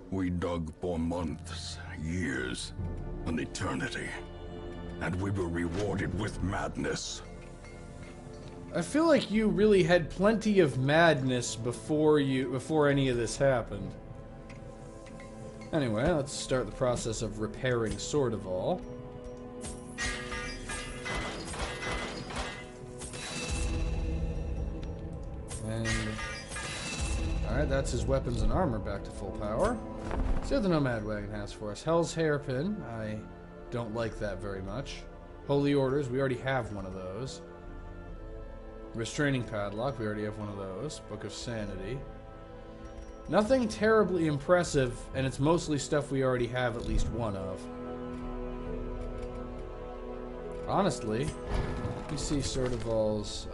We dug for months, years, an eternity. And we were rewarded with madness. I feel like you really had plenty of madness before any of this happened. Anyway, let's start the process of repairing Sortival. And alright, that's his weapons and armor back to full power. See what the Nomad Wagon has for us. Hell's Hairpin. I don't like that very much. Holy Orders, we already have one of those. Restraining Padlock, we already have one of those. Book of Sanity. Nothing terribly impressive, and it's mostly stuff we already have at least one of. Honestly, let me see Sortival's,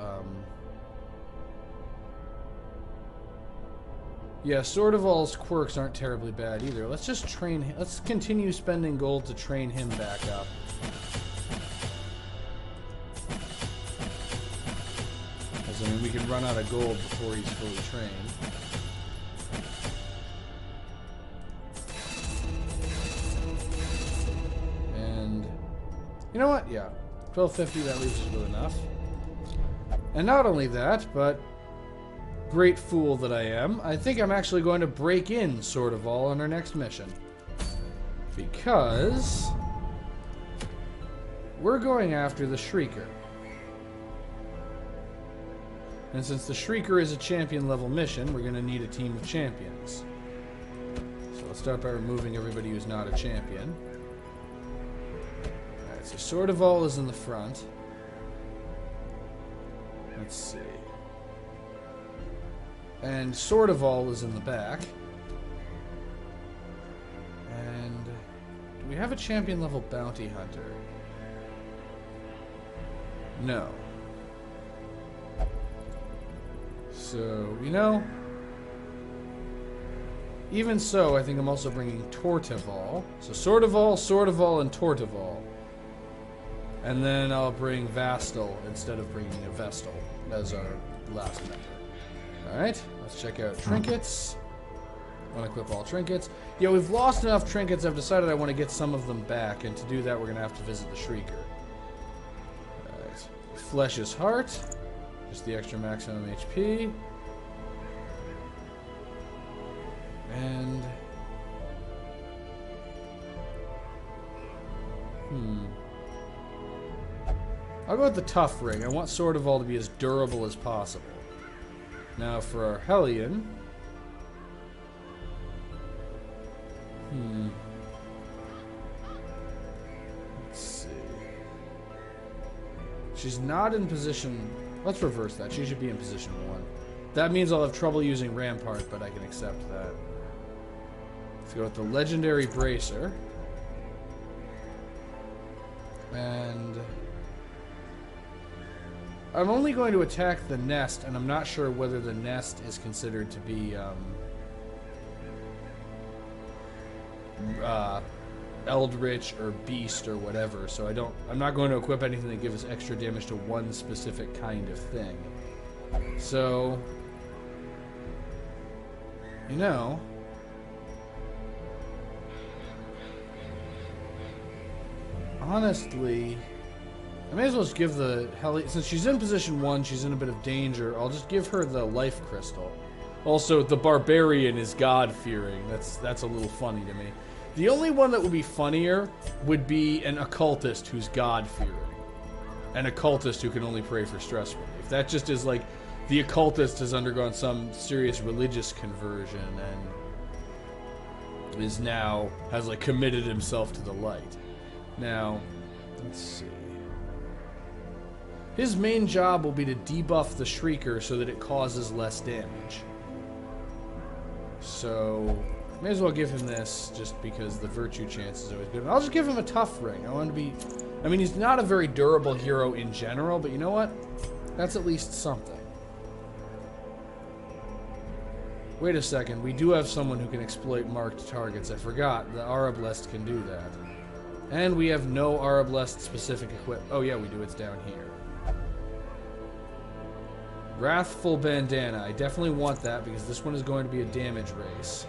yeah, Sortival's quirks aren't terribly bad either. Let's just train him. Let's continue spending gold to train him back up. Because, I mean, we can run out of gold before he's fully trained. And, you know what? Yeah, 1250, that leaves us with enough. And not only that, but great fool that I am, I think I'm actually going to break in Sortival on our next mission. Because we're going after the Shrieker. And since the Shrieker is a champion level mission, we're going to need a team of champions. So let's start by removing everybody who's not a champion. Alright, so Sortival is in the front. Let's see. And Sortival is in the back. And do we have a champion level bounty hunter? No. So, you know, even so, I think I'm also bringing Tortival. So Sortival, and Tortival. And then I'll bring Vastal instead of bringing a Vestal as our last member. Alright, let's check out trinkets. Unequip all trinkets. Yeah, we've lost enough trinkets, I've decided I want to get some of them back, and to do that we're going to have to visit the Shrieker. Alright, Flesh's Heart. Just the extra maximum HP. And... I'll go with the Tough Ring. I want Sortival to be as durable as possible. Now for our Hellion. Let's see. She's not in position... Let's reverse that. She should be in position 1. That means I'll have trouble using Rampart, but I can accept that. Let's go with the Legendary Bracer. And... I'm only going to attack the nest, and I'm not sure whether the nest is considered to be, Eldritch or Beast or whatever, so I'm not going to equip anything that gives us extra damage to one specific kind of thing. So, you know, honestly, I may as well just give the Hellion, since she's in position 1, she's in a bit of danger, I'll just give her the Life Crystal. Also, the Barbarian is God-fearing. That's a little funny to me. The only one that would be funnier would be an Occultist who's God-fearing. An Occultist who can only pray for stress relief. That just is like, the Occultist has undergone some serious religious conversion and has like committed himself to the light. Now, let's see. His main job will be to debuff the Shrieker so that it causes less damage. So, may as well give him this, just because the virtue chance is always good. I'll just give him a Tough Ring. I want to be... I mean, he's not a very durable hero in general, but you know what? That's at least something. Wait a second, we do have someone who can exploit marked targets. I forgot, the Arablest can do that. And we have no Arablest specific equip... Oh yeah, we do, it's down here. Wrathful Bandana. I definitely want that because this one is going to be a damage race.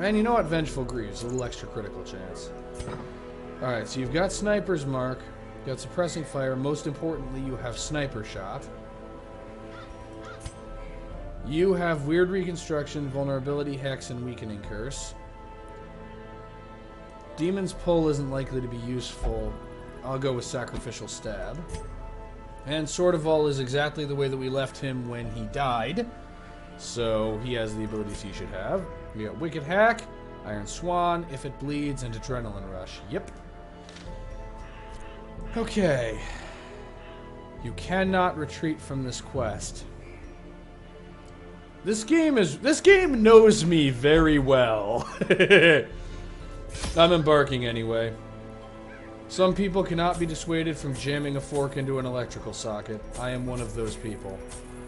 And you know what? Vengeful Greaves, a little extra critical chance. Alright, so you've got Sniper's Mark, you've got Suppressing Fire, most importantly you have Sniper Shot. You have Weird Reconstruction, Vulnerability, Hex, and Weakening Curse. Demon's Pull isn't likely to be useful. I'll go with Sacrificial Stab. And Sword of All is exactly the way that we left him when he died. So he has the abilities he should have. We got Wicked Hack, Iron Swan, If It Bleeds, and Adrenaline Rush. Yep. Okay. You cannot retreat from this quest. This game knows me very well. I'm embarking anyway. Some people cannot be dissuaded from jamming a fork into an electrical socket. I am one of those people.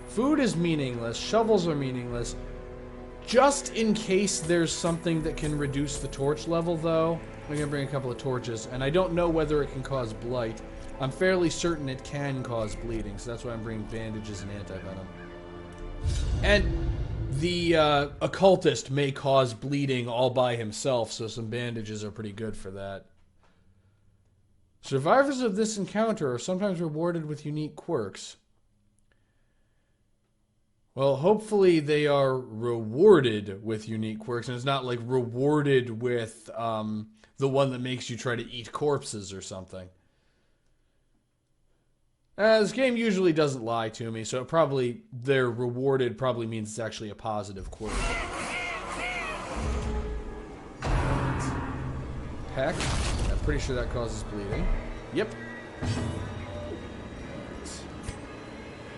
Food is meaningless. Shovels are meaningless. Just in case there's something that can reduce the torch level, though, I'm going to bring a couple of torches. And I don't know whether it can cause blight. I'm fairly certain it can cause bleeding, so that's why I'm bringing bandages and anti-venom. And the occultist may cause bleeding all by himself, so some bandages are pretty good for that. Survivors of this encounter are sometimes rewarded with unique quirks. Well, hopefully they are rewarded with unique quirks, and it's not like rewarded with the one that makes you try to eat corpses or something. This game usually doesn't lie to me, so they're rewarded probably means it's actually a positive quirk. Heck, I'm pretty sure that causes bleeding. Yep.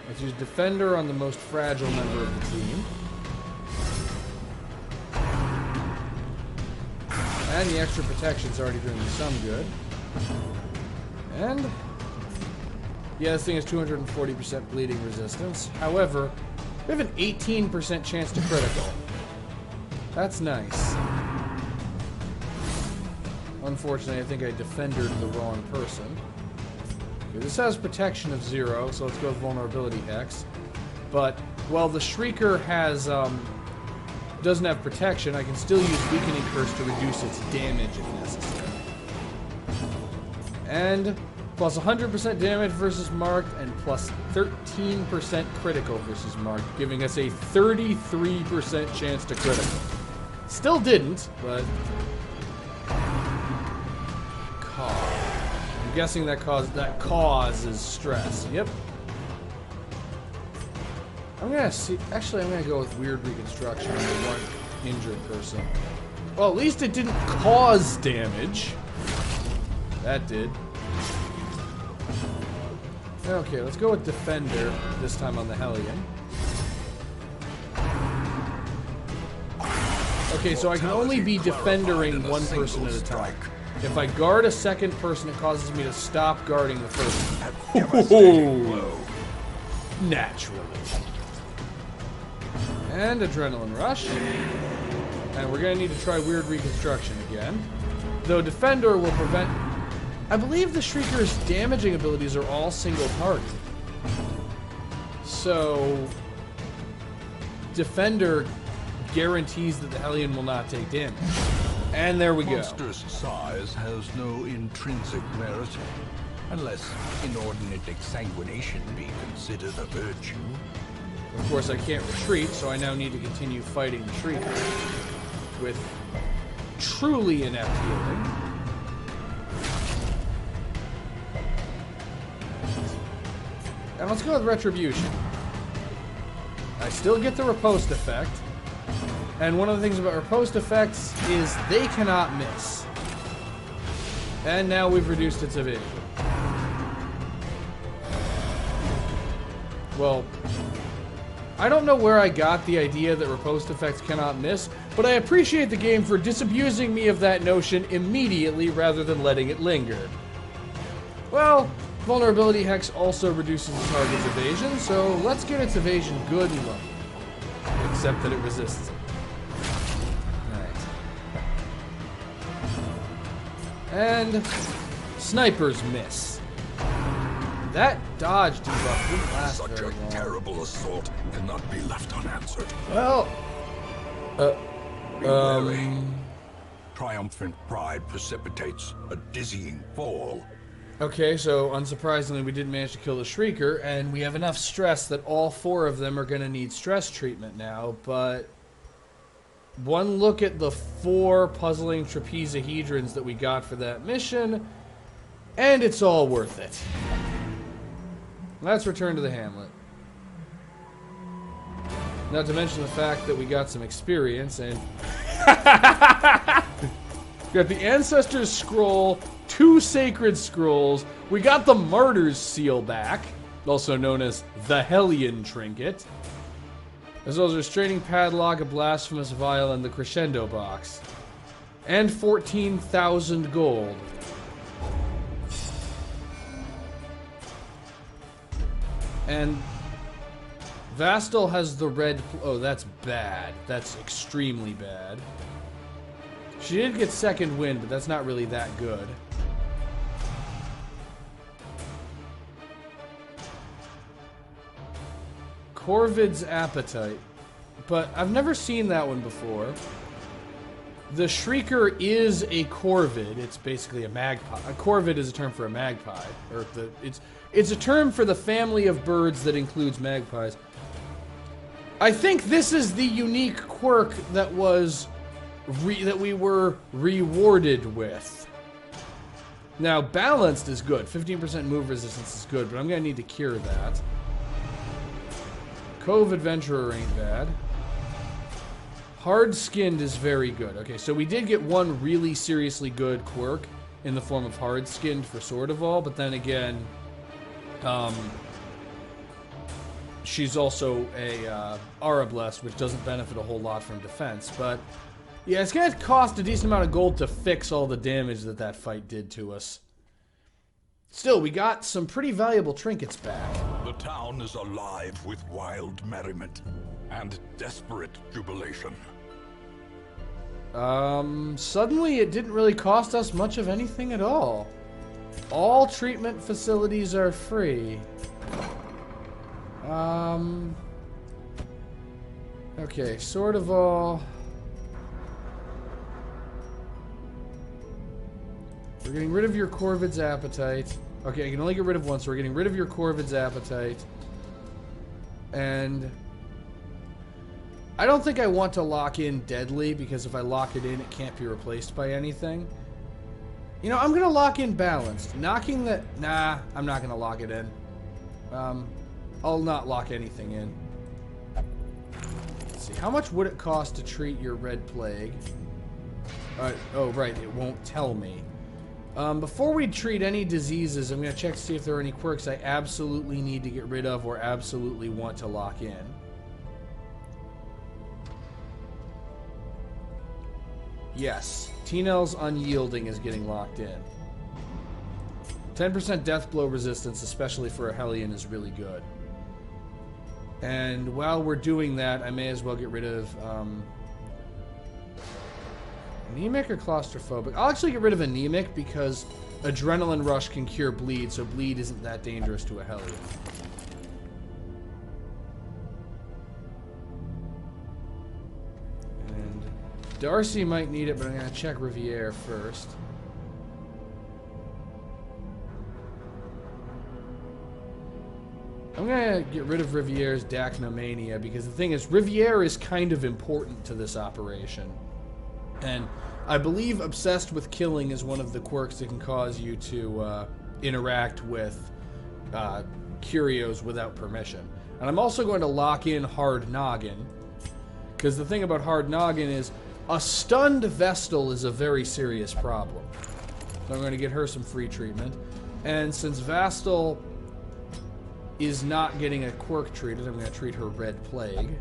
Let's use Defender on the most fragile member of the team. And the extra protection's already doing me some good. And yeah, this thing has 240% bleeding resistance. However, we have an 18% chance to critical. That's nice. Unfortunately, I think I defended the wrong person. Okay, this has protection of 0, so let's go with Vulnerability Hex. But while the Shrieker has doesn't have protection, I can still use Weakening Curse to reduce its damage if necessary. And plus 100% damage versus marked, and plus 13% critical versus marked, giving us a 33% chance to critical. Still didn't, but I'm guessing that causes stress. Yep. I'm gonna see. Actually, I'm gonna go with Weird Reconstruction on the one injured person. Well, at least it didn't cause damage. That did. Okay, let's go with Defender, this time on the Hellion. Okay, so I can only be Defendering one person at a time. If I guard a second person, it causes me to stop guarding the first one. Naturally. And Adrenaline Rush. And we're going to need to try Weird Reconstruction again. Though Defender will prevent... I believe the Shrieker's damaging abilities are all single target. So Defender guarantees that the Hellion will not take damage. And there we go. Monstrous size has no intrinsic merit, unless inordinate exsanguination be considered a virtue. Of course, I can't retreat, so I now need to continue fighting the Shrieker with truly inept healing. And let's go with Retribution. I still get the riposte effect. And one of the things about riposte effects is they cannot miss. And now we've reduced its evasion. Well, I don't know where I got the idea that riposte effects cannot miss, but I appreciate the game for disabusing me of that notion immediately rather than letting it linger. Well, Vulnerability Hex also reduces the target's evasion, so let's get its evasion good and low. Except that it resists it. And Sniper's Miss. That dodge debuff didn't last Such very long. Such a terrible assault cannot be left unanswered. Well, Be wary. Triumphant pride precipitates a dizzying fall. Okay, so unsurprisingly, we did manage to kill the Shrieker, and we have enough stress that all 4 of them are going to need stress treatment now, but one look at the 4 puzzling trapezohedrons that we got for that mission, and it's all worth it. Let's return to the hamlet. Not to mention the fact that we got some experience, and we got the Ancestors Scroll, 2 Sacred Scrolls, we got the Martyr's Seal back, also known as the Hellion Trinket, as well as a Restraining Padlock, a Blasphemous Vial, and the Crescendo Box. And 14,000 gold. And Vastal has the red... Oh, that's bad. That's extremely bad. She did get second wind, but that's not really that good. Corvid's Appetite. But I've never seen that one before. The Shrieker is a corvid. It's basically a magpie. A corvid is a term for a magpie. Or it's a term for the family of birds that includes magpies. I think this is the unique quirk that was that we were rewarded with. Now, balanced is good. 15% move resistance is good, but I'm going to need to cure that. Cove Adventurer ain't bad. Hard-skinned is very good. Okay, so we did get one really seriously good quirk in the form of hard-skinned for Sortival, but then again, she's also a Aura Blessed, which doesn't benefit a whole lot from defense. But yeah, it's going to cost a decent amount of gold to fix all the damage that that fight did to us. Still, we got some pretty valuable trinkets back. The town is alive with wild merriment and desperate jubilation. Suddenly it didn't really cost us much of anything at all. All treatment facilities are free. Okay, sort of all. We're getting rid of your Corvid's Appetite. Okay, I can only get rid of one, so we're getting rid of your Corvid's Appetite. And I don't think I want to lock in Deadly, because if I lock it in, it can't be replaced by anything. You know, I'm going to lock in Balanced. Knocking the... Nah, I'm not going to lock it in. I'll not lock anything in. Let's see. How much would it cost to treat your Red Plague? Oh, right. It won't tell me. Before we treat any diseases, I'm going to check to see if there are any quirks I absolutely need to get rid of or absolutely want to lock in. Yes. T-Nell's Unyielding is getting locked in. 10% death blow resistance, especially for a Hellion, is really good. And while we're doing that, I may as well get rid of... Anemic or claustrophobic? I'll actually get rid of anemic because Adrenaline Rush can cure bleed, so bleed isn't that dangerous to a Hellion. And Darcy might need it, but I'm going to check Riviere first. I'm going to get rid of Riviere's Dachnomania because the thing is, Riviere is kind of important to this operation. And I believe Obsessed with Killing is one of the quirks that can cause you to interact with curios without permission. And I'm also going to lock in Hard Noggin, because the thing about Hard Noggin is a stunned Vestal is a very serious problem. So I'm going to get her some free treatment. And since Vastal is not getting a quirk treated, I'm going to treat her Red Plague.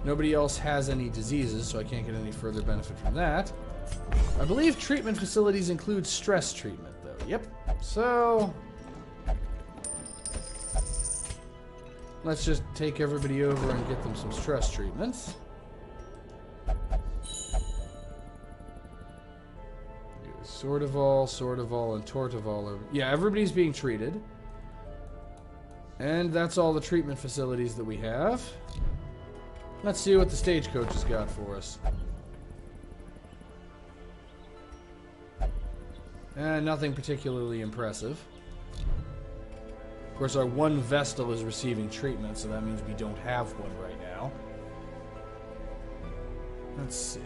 Nobody else has any diseases, so I can't get any further benefit from that. I believe treatment facilities include stress treatment, though. Yep. So let's just take everybody over and get them some stress treatments. Sortival, and Tortival. Yeah, everybody's being treated. And that's all the treatment facilities that we have. Let's see what the stagecoach has got for us. Nothing particularly impressive. Of course, our one Vestal is receiving treatment, so that means we don't have one right now. Let's see.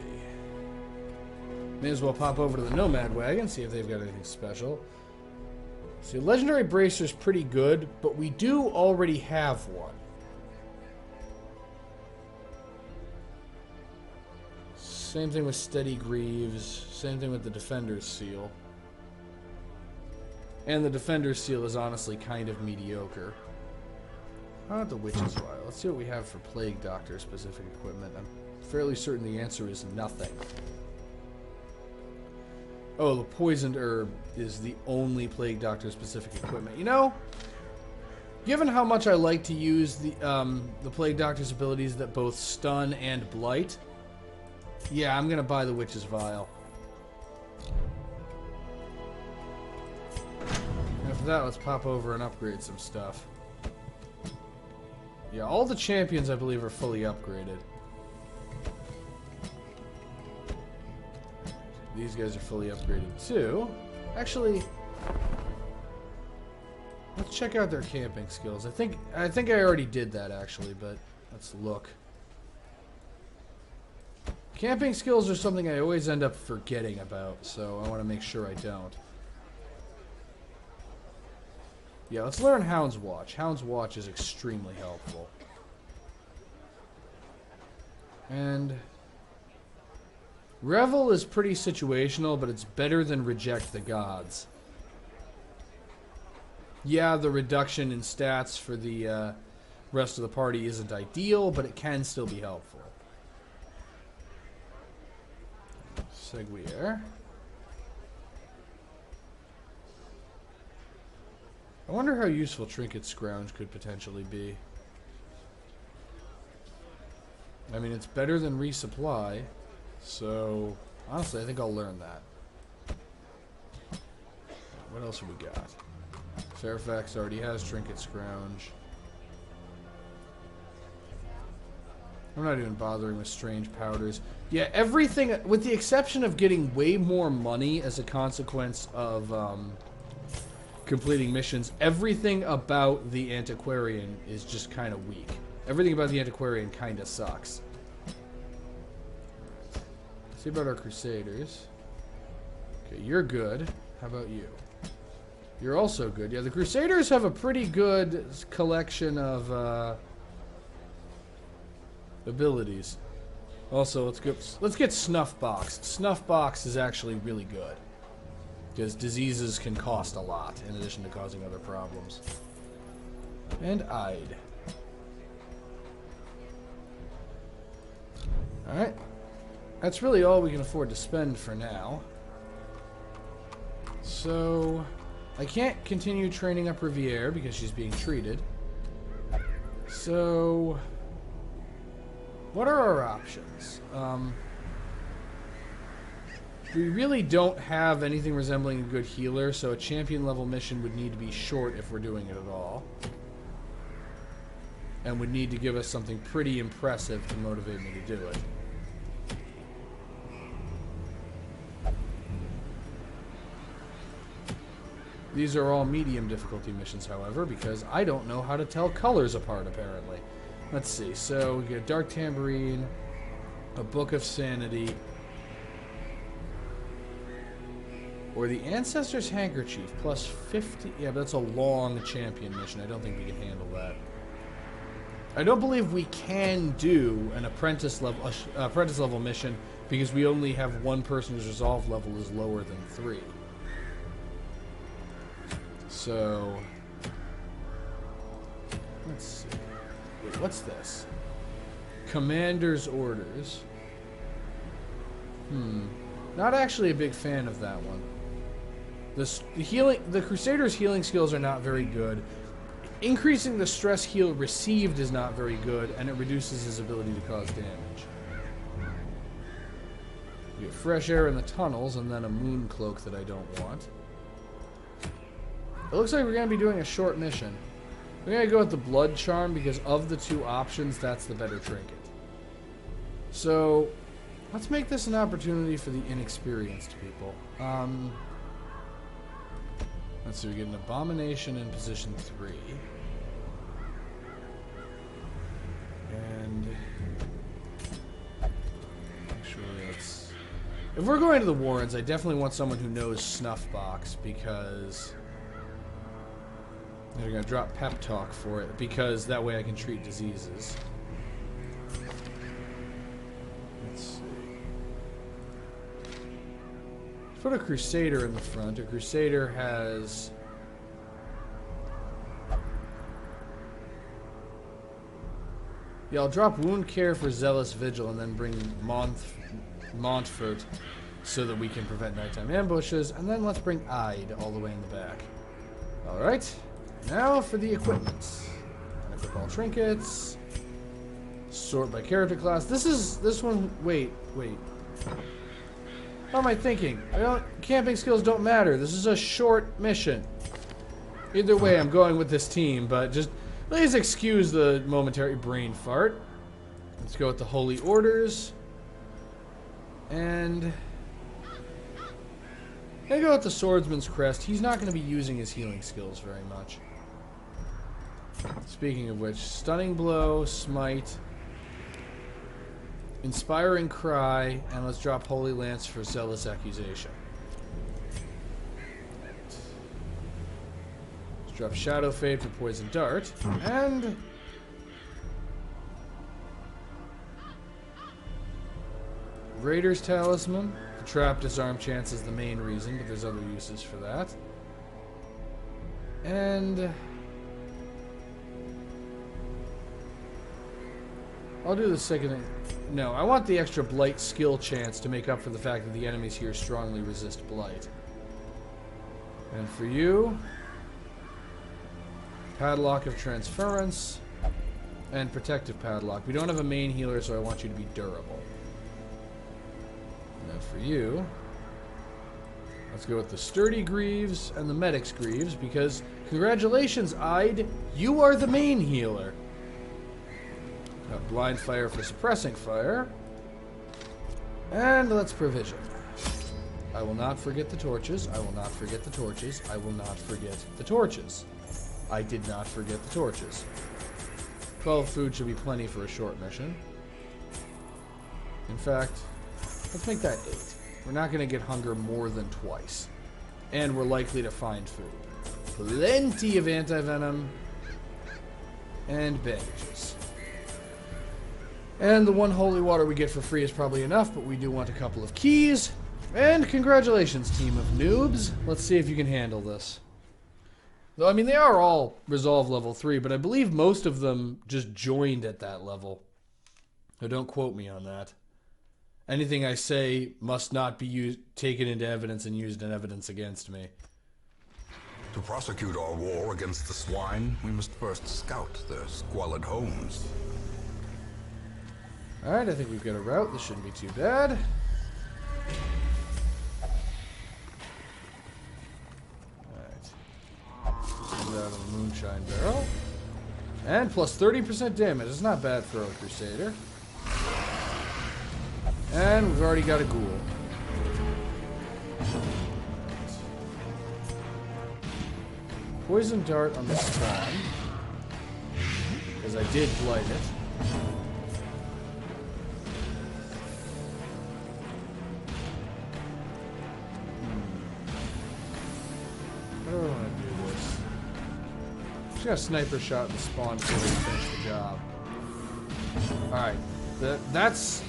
May as well pop over to the Nomad Wagon, see if they've got anything special. See, Legendary Bracer's pretty good, but we do already have one. Same thing with Steady Greaves, same thing with the Defender's Seal. And the Defender's Seal is honestly kind of mediocre. How about the Witch's Vial? Let's see what we have for Plague Doctor specific equipment. I'm fairly certain the answer is nothing. Oh, the Poisoned Herb is the only Plague Doctor specific equipment. You know, given how much I like to use the Plague Doctor's abilities that both stun and blight, yeah, I'm gonna buy the Witch's Vial. After that, let's pop over and upgrade some stuff. Yeah, all the champions, I believe, are fully upgraded. These guys are fully upgraded, too. Actually, let's check out their camping skills. I think I already did that, actually, but let's look. Camping skills are something I always end up forgetting about, so I want to make sure I don't. Yeah, let's learn Hound's Watch. Hound's Watch is extremely helpful. And Revel is pretty situational, but it's better than Reject the Gods. Yeah, the reduction in stats for the rest of the party isn't ideal, but it can still be helpful. Seguier. I wonder how useful Trinket Scrounge could potentially be. I mean, it's better than Resupply, so honestly, I think I'll learn that. What else have we got? Fairfax already has Trinket Scrounge. I'm not even bothering with Strange Powders. Yeah, everything, with the exception of getting way more money as a consequence of completing missions, everything about the Antiquarian is just kind of weak. Everything about the Antiquarian kind of sucks. Let's see about our Crusaders. Okay, you're good. How about you? You're also good. Yeah, the Crusaders have a pretty good collection of abilities. Also, let's get Snuff Box. Snuff Box is actually really good, because diseases can cost a lot, in addition to causing other problems. And Ide. Alright. That's really all we can afford to spend for now. So, I can't continue training up Reeeetre because she's being treated. So, what are our options? We really don't have anything resembling a good healer, so a champion level mission would need to be short if we're doing it at all. And would need to give us something pretty impressive to motivate me to do it. These are all medium difficulty missions, however, because I don't know how to tell colors apart, apparently. Let's see, so we get Dark Tambourine, a Book of Sanity, or the Ancestor's Handkerchief, plus 50... Yeah, but that's a long champion mission. I don't think we can handle that. I don't believe we can do an apprentice level mission, because we only have one person whose resolve level is lower than 3. So, let's see. Wait, what's this? Commander's Orders. Not actually a big fan of that one. The Crusader's healing skills are not very good. Increasing the stress heal received is not very good, and it reduces his ability to cause damage. You get fresh air in the tunnels, and then a moon cloak that I don't want. It looks like we're going to be doing a short mission. We're going to go with the Blood Charm, because of the two options, that's the better trinket. So, let's make this an opportunity for the inexperienced people. Let's see, we get an abomination in position 3. And actually, let's... If we're going to the Warrens, I definitely want someone who knows Snuffbox, because they're going to drop pep talk for it, because that way I can treat diseases. Let's see. Let's put a Crusader in the front. A Crusader has... Yeah, I'll drop Wound Care for Zealous Vigil and then bring Montfort so that we can prevent nighttime ambushes. And then let's bring Ide all the way in the back. Alright, now for the equipment. Equip all trinkets. Sort by character class. This one, wait. What am I thinking? Camping skills don't matter. This is a short mission. Either way, I'm going with this team, but just... Please excuse the momentary brain fart. Let's go with the Holy Orders. And... I'm gonna go with the Swordsman's Crest. He's not going to be using his healing skills very much. Speaking of which, Stunning Blow, Smite, Inspiring Cry, and let's drop Holy Lance for Zealous Accusation. Drop Shadow Fade for Poison Dart, and Raider's Talisman. The Trap Disarm Chance is the main reason, but there's other uses for that. And I'll do the second. No, I want the extra Blight skill chance to make up for the fact that the enemies here strongly resist Blight. And for you, Padlock of Transference and Protective Padlock. We don't have a main healer, so I want you to be durable. And then for you, let's go with the Sturdy Greaves and the Medic's Greaves, because congratulations, Ide, you are the main healer. Got Blind Fire for suppressing fire. And let's provision. I will not forget the torches. I will not forget the torches. I will not forget the torches. I did not forget the torches. 12 food should be plenty for a short mission. In fact, let's make that 8. We're not going to get hunger more than twice. And we're likely to find food. Plenty of anti-venom. And bandages. And the one holy water we get for free is probably enough, but we do want a couple of keys. And congratulations, team of noobs. Let's see if you can handle this. Though, I mean, they are all Resolve level 3, but I believe most of them just joined at that level. So don't quote me on that. Anything I say must not be taken into evidence and used in evidence against me. To prosecute our war against the swine, we must first scout their squalid homes. Alright, I think we've got a route. This shouldn't be too bad. Out of the Moonshine Barrel. And plus 30% damage. It's not bad for a Crusader. And we've already got a Ghoul. Poison Dart on the spawn. Because I did blight it. How do I want to do this? Just got a sniper shot in the spawn before we finish the job. Alright. That's...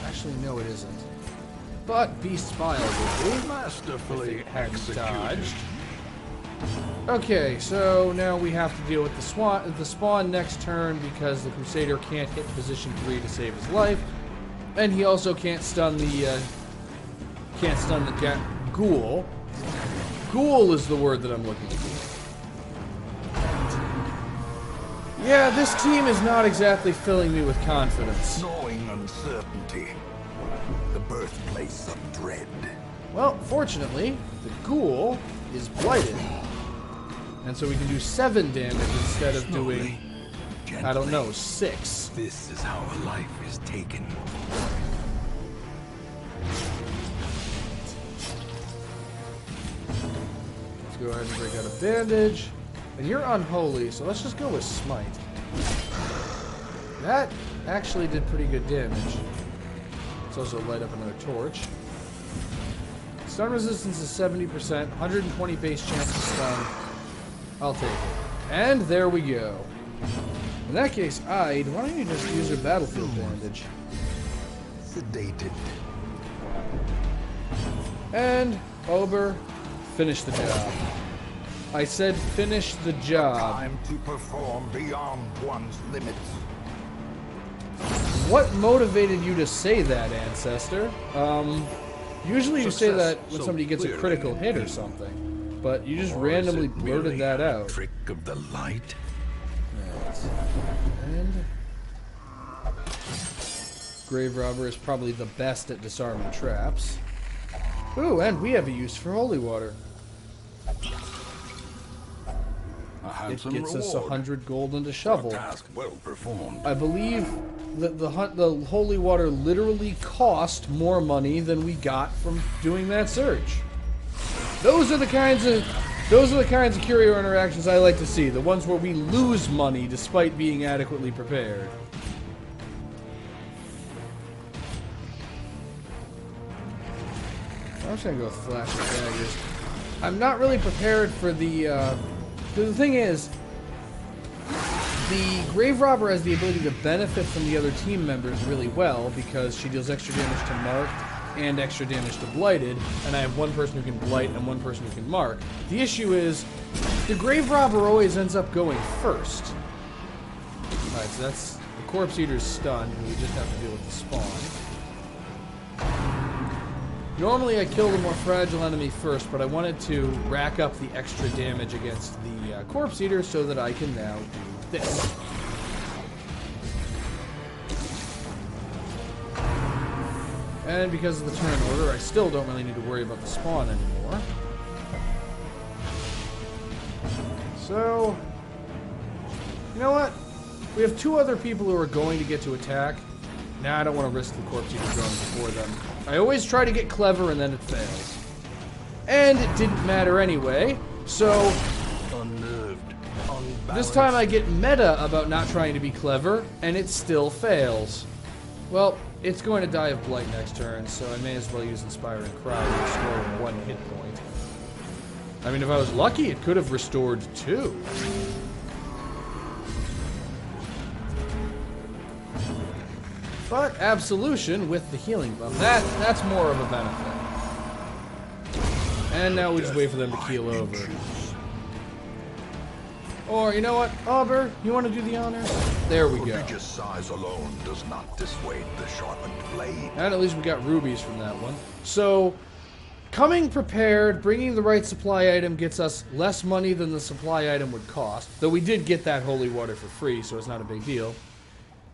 Actually, no it isn't. But Beast's Bile will be. Masterfully executed. Dodged. Okay, so now we have to deal with the spawn next turn because the Crusader can't hit position 3 to save his life. And he also can't stun the Ghoul. Ghoul is the word that I'm looking for. Yeah, this team is not exactly filling me with confidence. Gnawing uncertainty. The birthplace of dread. Well, fortunately, the Ghoul is blighted. And so we can do 7 damage instead of doing, I don't know, 6. This is how a life is taken. go ahead and break out a bandage. And you're unholy, so let's just go with smite. That actually did pretty good damage. Let's also light up another torch. Stun resistance is 70%, 120 base chance to stun. I'll take it. And there we go. In that case, why don't you just use your battlefield bandage? Sedated. And Ober, finish the job. I said finish the job. Time to perform beyond one's limits. What motivated you to say that, Ancestor? Usually you say that when somebody gets a critical hit or something, but you just randomly blurted that out. Trick of the light. Right. And Grave Robber is probably the best at disarming traps. Ooh, and we have a use for holy water. It gets us 100 gold and a shovel. Task well performed. I believe that the holy water literally cost more money than we got from doing that search. Those are the kinds of curio interactions I like to see. The ones where we lose money despite being adequately prepared. I'm just gonna go with flash of daggers. I'm not really prepared for the. The thing is, the Grave Robber has the ability to benefit from the other team members really well because she deals extra damage to Marked and extra damage to Blighted, and I have one person who can Blight and one person who can Mark. The issue is, the Grave Robber always ends up going first. Alright, so that's the Corpse Eater's stunned, and we just have to deal with the spawn. Normally I kill the more fragile enemy first, but I wanted to rack up the extra damage against the Corpse Eater so that I can now do this. And because of the turn order, I still don't really need to worry about the spawn anymore. So, you know what? We have two other people who are going to get to attack. Now I don't want to risk the Corpse Eater going before them. I always try to get clever and then it fails. And it didn't matter anyway, so Unnerved, this time I get meta about not trying to be clever, and it still fails. Well, it's going to die of Blight next turn, so I may as well use Inspiring Cry to restore 1 hit point. I mean, if I was lucky, it could have restored 2. But Absolution with the healing buff, that's more of a benefit. And now we just wait for them to keel over. Or, you know what, Auber, you want to do the honors? There we go. Prodigious size alone does not dissuade the sharpened blade. And at least we got rubies from that one. So, coming prepared, bringing the right supply item gets us less money than the supply item would cost. Though we did get that holy water for free, so it's not a big deal.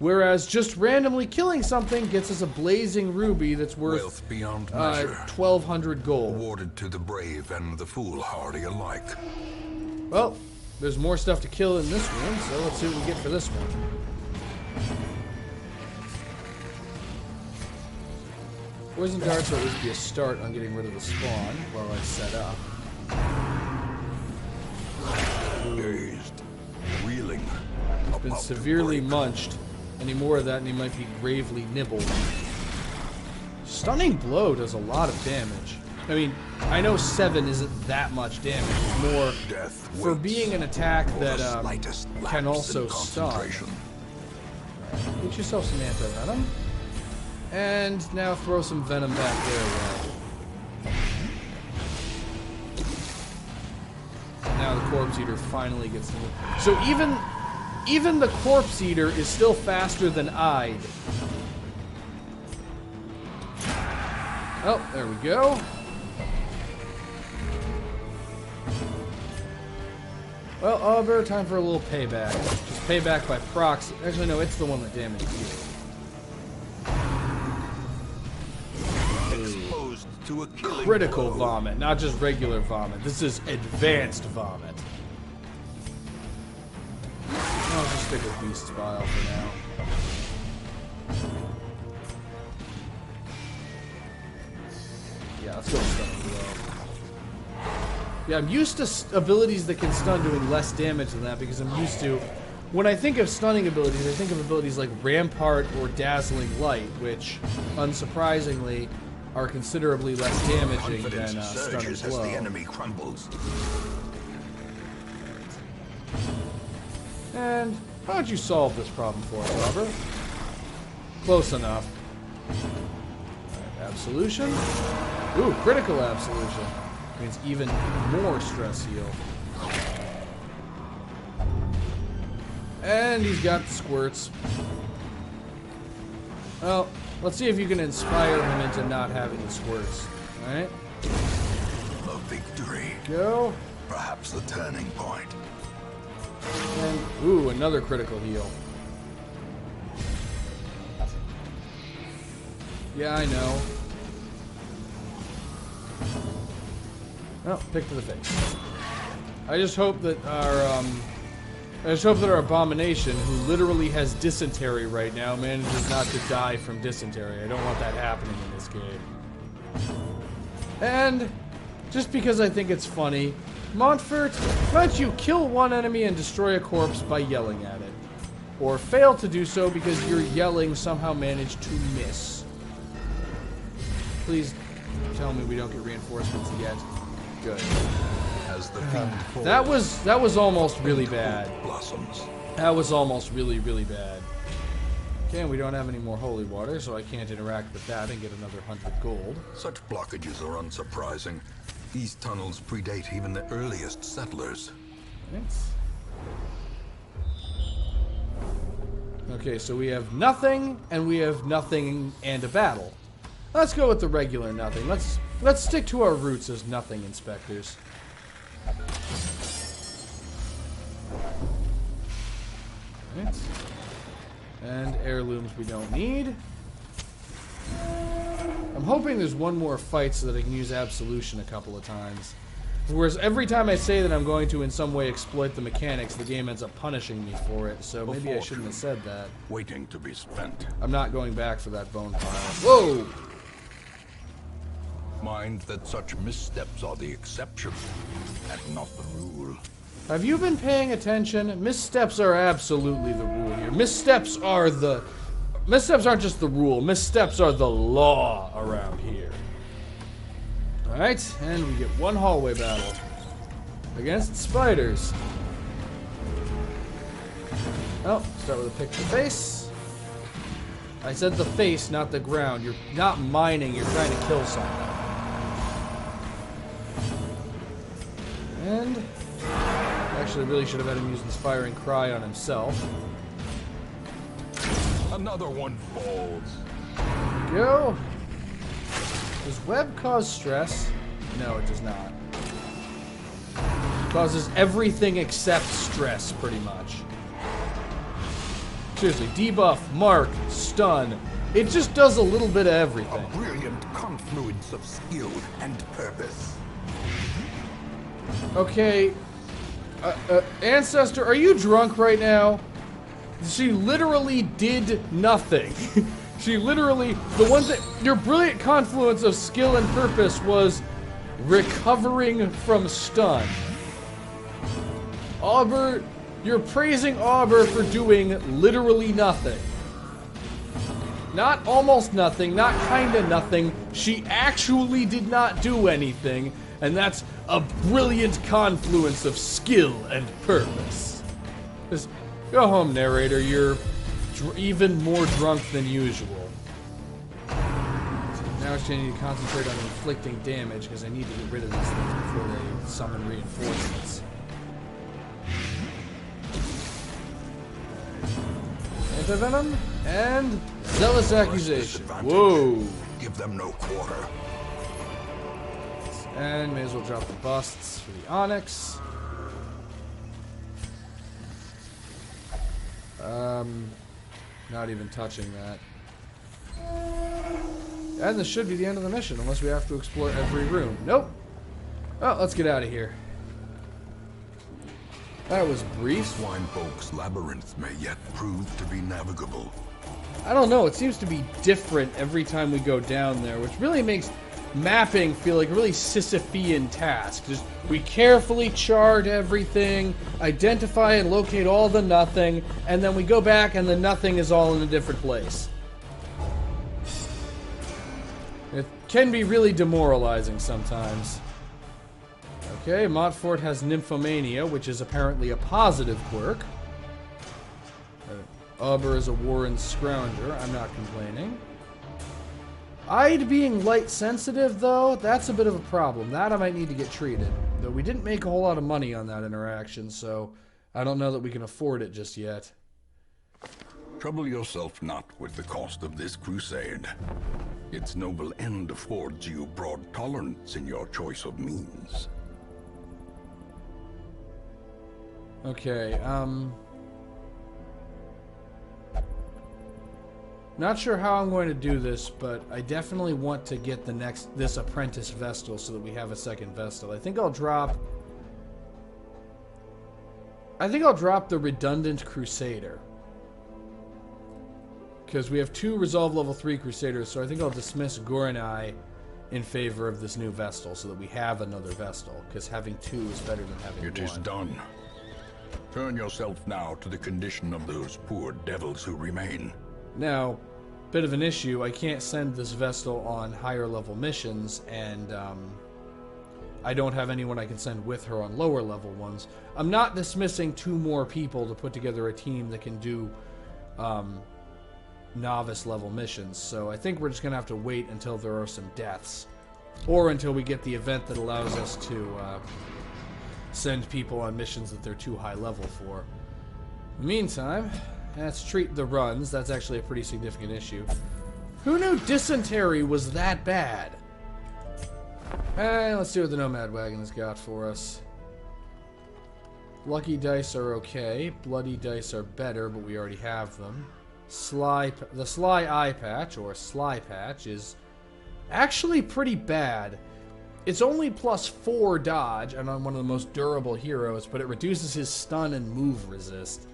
Whereas just randomly killing something gets us a blazing ruby that's worth Wealth beyond measure. 1,200 gold. Awarded to the brave and the foolhardy alike. Well, there's more stuff to kill in this room, so let's see what we get for this one. Poison darts will at least be a start on getting rid of the spawn while I set up. Dazed, reeling. He's been severely munched. Any more of that and he might be gravely nibbled. Stunning Blow does a lot of damage. I mean, I know 7 isn't that much damage. It's more for being an attack that can also stun. Get yourself some anti-venom. And now throw some venom back there. Now the Corpse Eater finally gets the move. So even the Corpse Eater is still faster than Ide. Oh, there we go. Well, Auber, time for a little payback. Just payback by proxy. Actually, no, it's the one that damaged you. Exposed to a Critical vomit, not just regular vomit. This is advanced vomit. I'll just stick with Beast's Bile for now. Yeah, let's go with Stunning Blow. Yeah, I'm used to abilities that can stun doing less damage than that because I'm used to... When I think of stunning abilities, I think of abilities like Rampart or Dazzling Light, which, unsurprisingly, are considerably less damaging than Stunning as Blow. the enemy crumbles. And how don't you solve this problem for us, Robert? Close enough. Alright, Absolution. Ooh, critical Absolution. Means even more stress heal. And he's got the squirts. Well, let's see if you can inspire him into not having the squirts. Alright? A victory. Go. Perhaps the turning point. And, ooh, another critical heal. Yeah, I know. Oh, pick to the face. I just hope that our abomination, who literally has dysentery right now, manages not to die from dysentery. I don't want that happening in this game. And just because I think it's funny, Montfort, why don't you kill one enemy and destroy a corpse by yelling at it? Or fail to do so because your yelling somehow managed to miss. Please tell me we don't get reinforcements yet. Good. As the fiend falls, That was almost really bad. blossoms. That was almost really, really bad. Okay, and we don't have any more holy water, so I can't interact with that and get another 100 gold. Such blockages are unsurprising. These tunnels predate even the earliest settlers. Thanks. Okay, so we have nothing, and we have nothing and a battle. Let's go with the regular nothing. Let's stick to our roots as nothing inspectors. Right. And heirlooms we don't need. I'm hoping there's one more fight so that I can use Absolution a couple of times. Whereas every time I say that I'm going to in some way exploit the mechanics, the game ends up punishing me for it, so maybe I shouldn't have said that. Waiting to be spent. I'm not going back for that bone pile. Whoa! Mind that such missteps are the exception, and not the rule. Have you been paying attention? Missteps are absolutely the rule here. Missteps aren't just the rule. Missteps are the law around here. Alright, and we get one hallway battle. Against spiders. Oh, start with a pick to face. I said the face, not the ground. You're not mining, you're trying to kill someone. And actually, really should have had him use Inspiring Cry on himself. Another one falls. There we go. Does web cause stress? No, it does not. It causes everything except stress, pretty much. Seriously, debuff, mark, stun. It just does a little bit of everything. A brilliant confluence of skill and purpose. Okay. Ancestor, are you drunk right now? She literally did nothing. She literally, your brilliant confluence of skill and purpose was recovering from stun. Auber, you're praising Auber for doing literally nothing. Not almost nothing, not kinda nothing. She actually did not do anything, and that's a brilliant confluence of skill and purpose. Just go home, narrator. You're even more drunk than usual. Now I need to concentrate on inflicting damage because I need to get rid of these things before they summon reinforcements. Antivenom and Zealous Accusation. Whoa! Give them no quarter. And may as well drop the busts for the Onyx. Not even touching that. And this should be the end of the mission, unless we have to explore every room. Nope. Oh, let's get out of here. That was brief. Swinefolk's labyrinth may yet prove to be navigable. I don't know, it seems to be different every time we go down there, which really makes mapping feel like a really Sisyphean task. Just we carefully chart everything, identify and locate all the nothing, and then we go back and the nothing is all in a different place. It can be really demoralizing sometimes. Okay, Montfort has nymphomania, which is apparently a positive quirk. Auber is a Warren Scrounger. I'm not complaining. Ide being light sensitive, though, that's a bit of a problem. That I might need to get treated. Though we didn't make a whole lot of money on that interaction, so I don't know that we can afford it just yet. Trouble yourself not with the cost of this crusade. Its noble end affords you broad tolerance in your choice of means. Okay, not sure how I'm going to do this, but I definitely want to get this apprentice Vestal so that we have a second Vestal. I think I'll drop the redundant Crusader. Because we have 2 Resolve level 3 Crusaders, so I think I'll dismiss Goranai in favor of this new Vestal so that we have another Vestal. Because having 2 is better than having 1. It is done. Turn yourself now to the condition of those poor devils who remain. Now, bit of an issue, I can't send this Vestal on higher level missions, and I don't have anyone I can send with her on lower level ones. I'm not dismissing 2 more people to put together a team that can do novice level missions, so I think we're just going to have to wait until there are some deaths. Or until we get the event that allows us to send people on missions that they're too high level for. In the meantime, let's treat the runs. That's actually a pretty significant issue. Who knew dysentery was that bad? Let's see what the Nomad Wagon has got for us. Lucky dice are okay. Bloody dice are better, but we already have them. The Sly Eye Patch, or Sly Patch, is actually pretty bad. It's only +4 dodge, and on one of the most durable heroes, but it reduces his stun and move resist.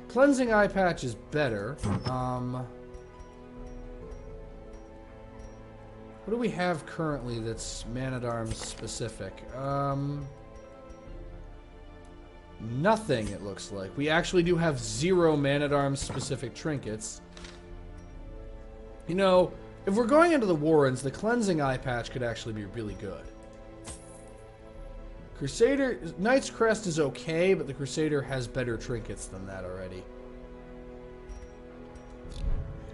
Cleansing Eye Patch is better. What do we have currently that's Man-at-Arms specific? Nothing, it looks like. We actually do have 0 Man-at-Arms specific trinkets. You know, if we're going into the Warrens, the Cleansing Eye Patch could actually be really good. Crusader... Knight's Crest is okay, but the Crusader has better trinkets than that already.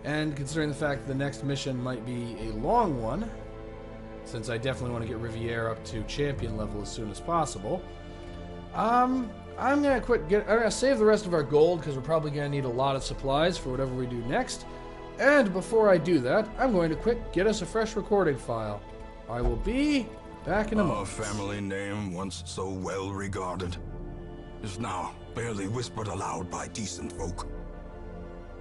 And considering the fact that the next mission might be a long one, since I definitely want to get Reeeetre up to champion level as soon as possible, I'm gonna save the rest of our gold because we're probably gonna need a lot of supplies for whatever we do next. And before I do that, I'm going to get us a fresh recording file. I will be back in a moment. Our family name, once so well regarded, is now barely whispered aloud by decent folk.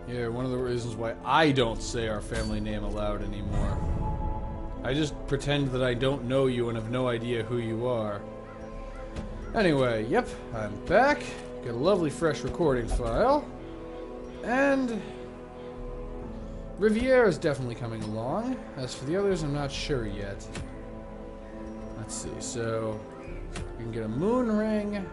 Yeah, one of the reasons why I don't say our family name aloud anymore. I just pretend that I don't know you and have no idea who you are. Anyway, yep, I'm back. Got a lovely fresh recording file. And Reeeetre is definitely coming along. As for the others, I'm not sure yet. Let's see, so we can get a moon ring.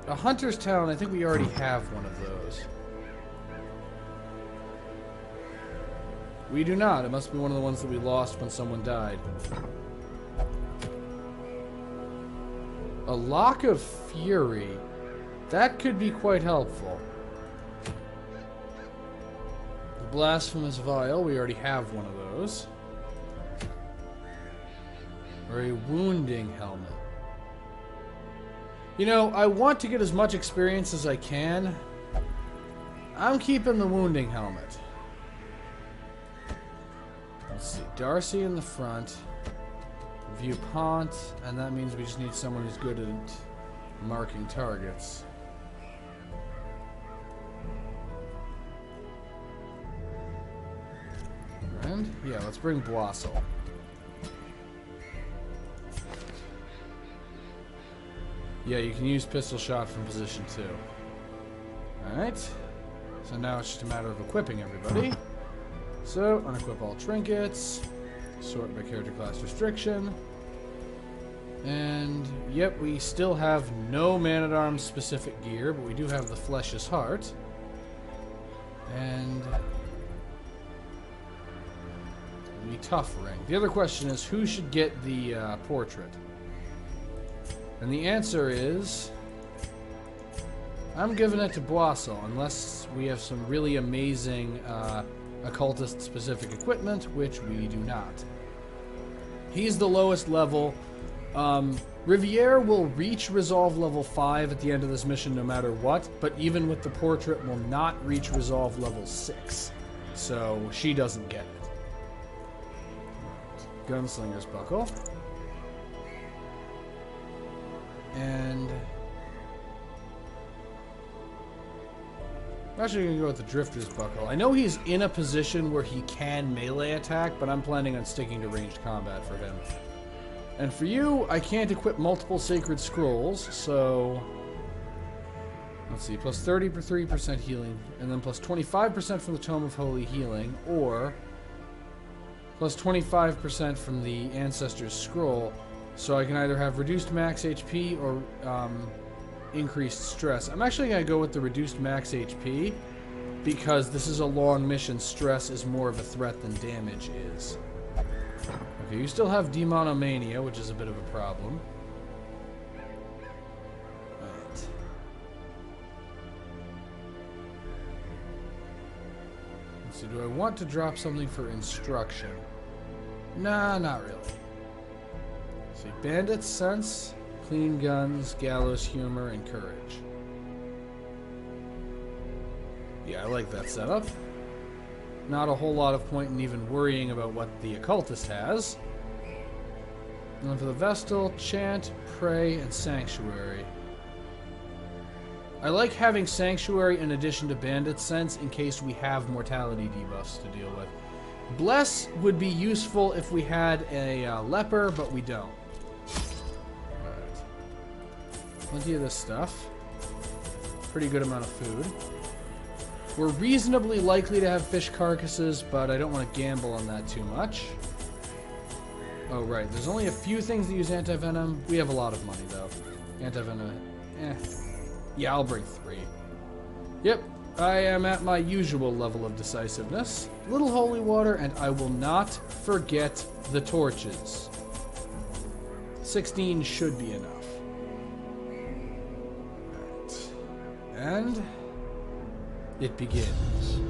A Hunter's Talon, I think we already have one of those. We do not. It must be one of the ones that we lost when someone died. A Lock of Fury. That could be quite helpful. The Blasphemous Vial, we already have one of those. Or a Wounding Helmet. You know, I want to get as much experience as I can. I'm keeping the Wounding Helmet. Let's see, Darcy in the front. Viewpont, and that means we just need someone who's good at marking targets. And, yeah, let's bring Blossel. Yeah, you can use pistol shot from position 2. Alright. So now it's just a matter of equipping everybody. So, unequip all trinkets. Sort by character class restriction. And, yep, we still have no Man-at-Arms specific gear, but we do have the Flesh's Heart. And the Tough Ring. The other question is, who should get the portrait? And the answer is, I'm giving it to Boissel, unless we have some really amazing occultist-specific equipment, which we do not. He's the lowest level. Reeeetre will reach Resolve level 5 at the end of this mission no matter what, but even with the portrait will not reach Resolve level 6. So she doesn't get it. Gunslinger's Buckle. And I'm actually going to go with the Drifter's Buckle. I know he's in a position where he can melee attack, but I'm planning on sticking to ranged combat for him. And for you, I can't equip multiple Sacred Scrolls, so let's see, plus 33% healing, and then plus 25% from the Tome of Holy Healing, or plus 25% from the Ancestor's Scroll, so I can either have reduced max HP or increased stress. I'm actually going to go with the reduced max HP, because this is a long mission. Stress is more of a threat than damage is. Okay, you still have Demonomania, which is a bit of a problem. Alright. Let's see, do I want to drop something for instruction? Nah, not really. Let's see, Bandit's Sense, Clean Guns, Gallows Humor, and Courage. Yeah, I like that setup. Not a whole lot of point in even worrying about what the Occultist has. And then for the Vestal, Chant, Pray, and Sanctuary. I like having Sanctuary in addition to Bandit Sense in case we have mortality debuffs to deal with. Bless would be useful if we had a Leper, but we don't. Alright. Plenty of this stuff. Pretty good amount of food. We're reasonably likely to have fish carcasses, but I don't want to gamble on that too much. Oh, right. There's only a few things that use anti-venom. We have a lot of money, though. Anti-venom, yeah, I'll bring 3. Yep, I am at my usual level of decisiveness. Little holy water, and I will not forget the torches. 16 should be enough. Right. And it begins.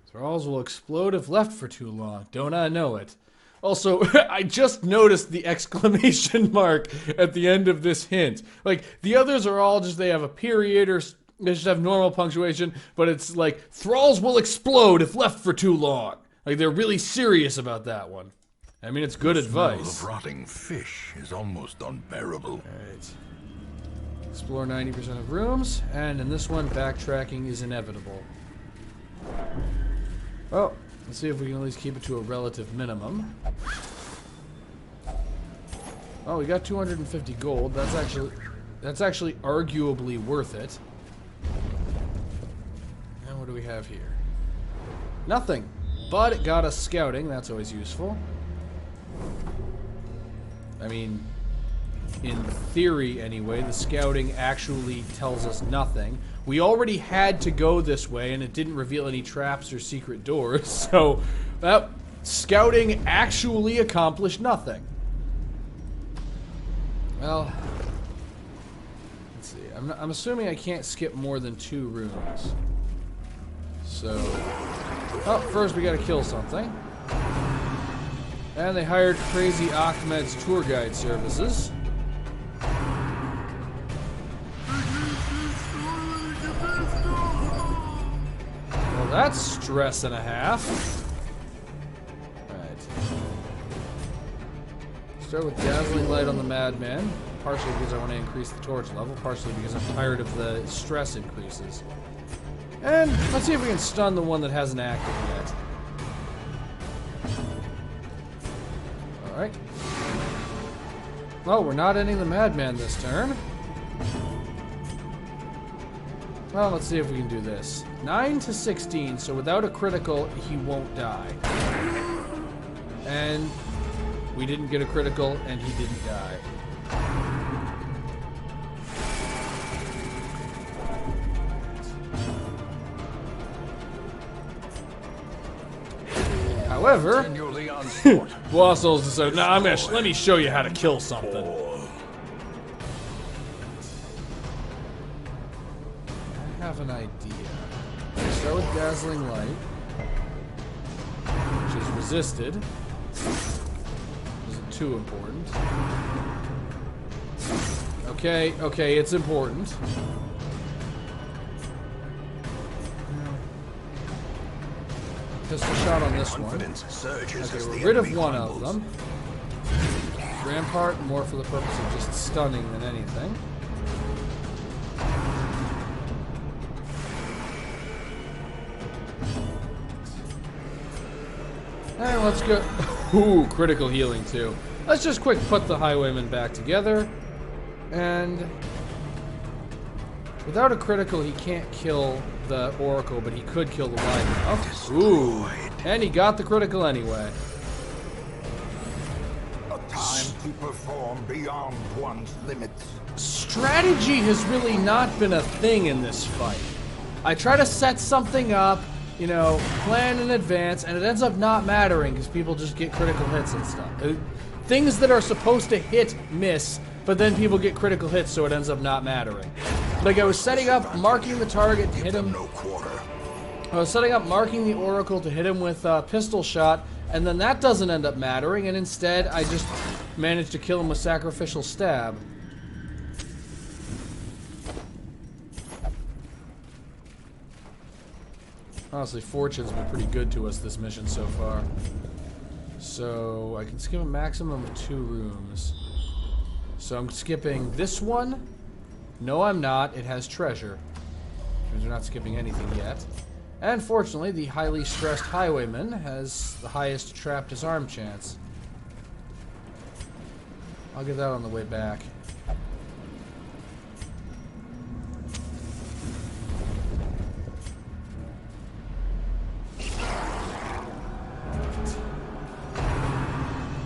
Thralls will explode if left for too long. Don't I know it? Also, I just noticed the exclamation mark at the end of this hint. Like, the others are all just, they have a period or they just have normal punctuation, but it's like, Thralls will explode if left for too long. Like, they're really serious about that one. I mean, it's good advice. The smell of rotting fish is almost unbearable. Alright. Explore 90% of rooms, and in this one, backtracking is inevitable. Well, let's see if we can at least keep it to a relative minimum. Oh, we got 250 gold. That's actually arguably worth it. And what do we have here? Nothing. But it got us scouting. That's always useful. I mean, in theory anyway, the scouting actually tells us nothing. We already had to go this way, and it didn't reveal any traps or secret doors, so that scouting actually accomplished nothing. Well, let's see. I'm assuming I can't skip more than 2 rooms. So, oh, first we gotta kill something. And they hired Crazy Ahmed's tour guide services. That's stress and a half. Alright. Start with Dazzling Light on the Madman. Partially because I want to increase the torch level, partially because I'm tired of the stress increases. And let's see if we can stun the one that hasn't acted yet. Alright. Oh, we're not ending the Madman this turn. Well, let's see if we can do this. 9 to 16, so without a critical, he won't die. And we didn't get a critical, and he didn't die. However, Blossoms decided, nah, let me show you how to kill something. I have an idea. I start with Dazzling Light, which is resisted. Isn't too important. Okay, it's important. Pistol shot on this one. Okay, we're rid of one of them. Rampart, more for the purpose of just stunning than anything. And let's go. Ooh, critical healing too. Let's just quick put the Highwayman back together. And without a critical, he can't kill the Oracle, but he could kill the Lightmouth. Ooh, and he got the critical anyway. A time to perform beyond one's limits. Strategy has really not been a thing in this fight. I try to set something up, you know, plan in advance, and it ends up not mattering because people just get critical hits and stuff. Things that are supposed to hit miss, but then people get critical hits, so it ends up not mattering. Like I was setting up, marking the target to hit him. I was setting up, marking the Oracle to hit him with pistol shot, and then that doesn't end up mattering, and instead I just managed to kill him with sacrificial stab. Honestly, Fortune's been pretty good to us this mission so far. So I can skip a maximum of 2 rooms. So I'm skipping this one. No, I'm not. It has treasure. Because we're not skipping anything yet. And fortunately, the highly stressed Highwayman has the highest trap disarm chance. I'll get that on the way back.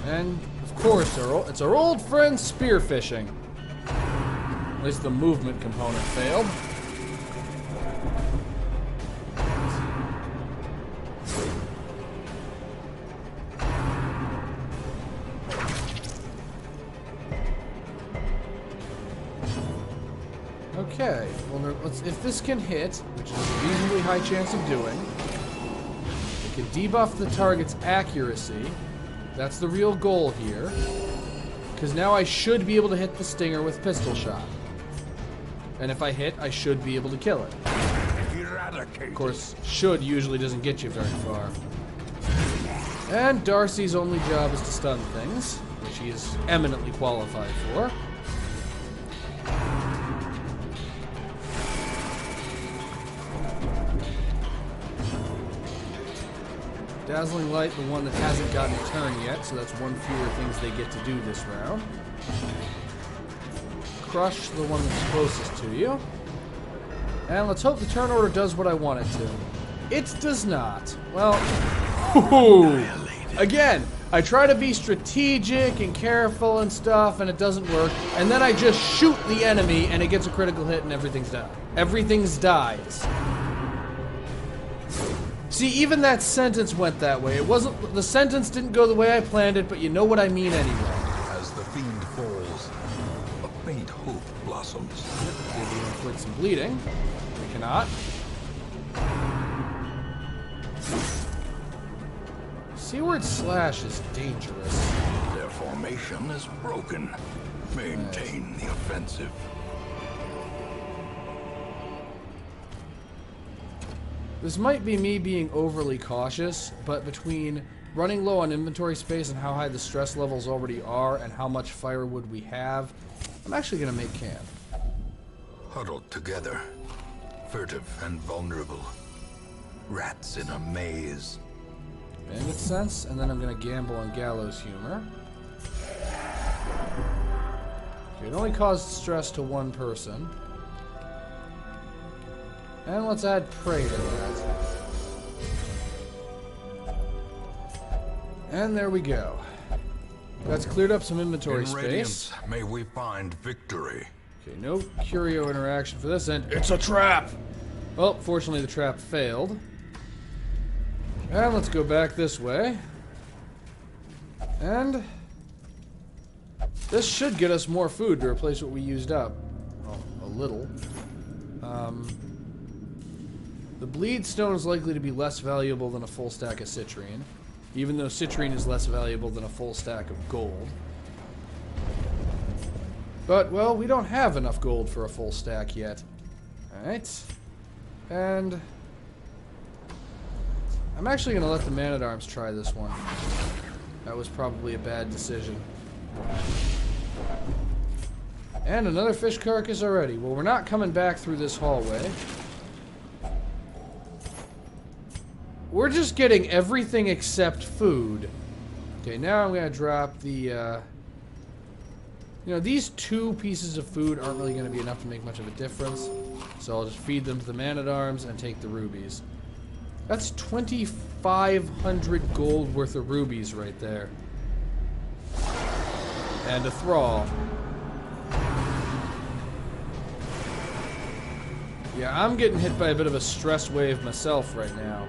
And, of course, it's our old friend spearfishing. At least the movement component failed. Okay, well, if this can hit, which is a reasonably high chance of doing, it can debuff the target's accuracy. That's the real goal here. Because now I should be able to hit the stinger with pistol shot. And if I hit, I should be able to kill it. Of course, should usually doesn't get you very far. And Darcy's only job is to stun things, which he is eminently qualified for. Dazzling Light, the one that hasn't gotten a turn yet, so that's one fewer things they get to do this round. Crush, the one that's closest to you. And let's hope the turn order does what I want it to. It does not. Well, again, I try to be strategic and careful and stuff, and it doesn't work. And then I just shoot the enemy, and it gets a critical hit, and everything's done. Everything's dies. See, even that sentence went that way. It wasn't. The sentence didn't go the way I planned it, but you know what I mean anyway. As the fiend falls, a faint hope blossoms. Maybe we'll inflict some bleeding. We cannot. Seaward Slash is dangerous. Their formation is broken. Maintain the offensive. This might be me being overly cautious, but between running low on inventory space and how high the stress levels already are and how much firewood we have, I'm actually going to make camp. Huddled together, furtive and vulnerable. Rats in a maze. Bandit sense, and then I'm going to gamble on gallows humor. Okay, it only caused stress to one person. And let's add prey to that. And there we go. That's cleared up some inventory In space. Radiance, may we find victory. Okay, no curio interaction for this end. It's a trap! Well, fortunately the trap failed. And let's go back this way. And this should get us more food to replace what we used up. Well, a little. The bleed stone is likely to be less valuable than a full stack of citrine, even though citrine is less valuable than a full stack of gold. But, well, we don't have enough gold for a full stack yet. Alright. And I'm actually going to let the Man-at-Arms try this one. That was probably a bad decision. And another fish carcass already. Well, we're not coming back through this hallway. We're just getting everything except food. Okay, now I'm going to drop the, you know, these 2 pieces of food aren't really going to be enough to make much of a difference. So I'll just feed them to the Man-at-Arms and take the rubies. That's 2,500 gold worth of rubies right there. And a thrall. Yeah, I'm getting hit by a bit of a stress wave myself right now.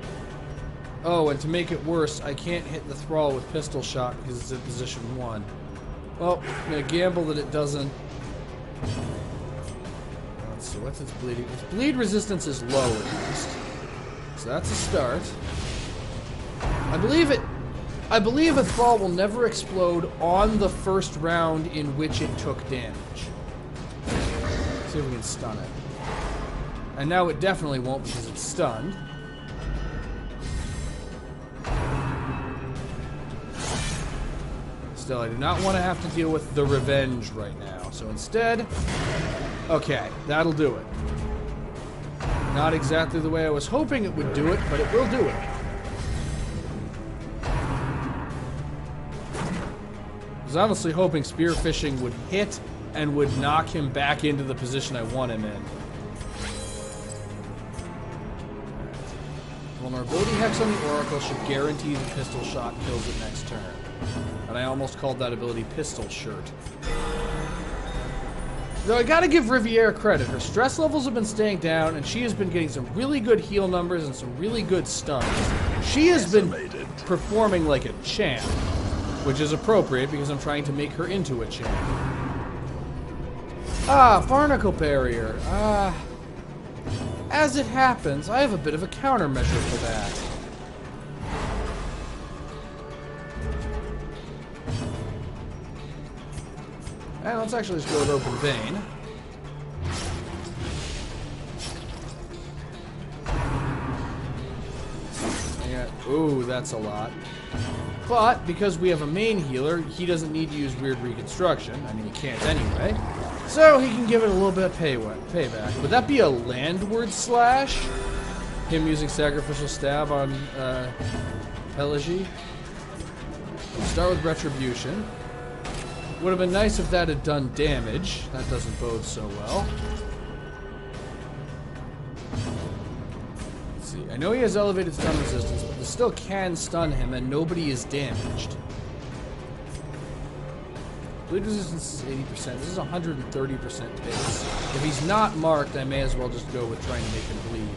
Oh, and to make it worse, I can't hit the thrall with pistol shot because it's in position 1. Well, I'm going to gamble that it doesn't. Let's see, what's its bleeding? Its bleed resistance is low at least. So that's a start. I believe a thrall will never explode on the first round in which it took damage. Let's see if we can stun it. And now it definitely won't because it's stunned. Still, I do not want to have to deal with the revenge right now. So instead, okay, that'll do it. Not exactly the way I was hoping it would do it, but it will do it. I was honestly hoping spearfishing would hit and would knock him back into the position I want him in. Vulnerability hex on the Oracle should guarantee the pistol shot kills it next turn. And I almost called that ability Pistol Shirt. Though I gotta give Reeeetre credit. Her stress levels have been staying down, and she has been getting some really good heal numbers and some really good stuns. She has been performing like a champ, which is appropriate because I'm trying to make her into a champ. Ah, Barnacle Barrier. As it happens, I have a bit of a countermeasure for that. And let's actually just go with Open Vein. Yeah, ooh, that's a lot. But, because we have a main healer, he doesn't need to use Weird Reconstruction. I mean, he can't anyway. So, he can give it a little bit of payback. Would that be a landward slash? Him using Sacrificial Stab on, Elegy? We'll start with Retribution. Would have been nice if that had done damage. That doesn't bode so well. Let's see. I know he has elevated stun resistance, but this still can stun him, and nobody is damaged. Bleed resistance is 80%. This is 130% pace. If he's not marked, I may as well just go with trying to make him bleed.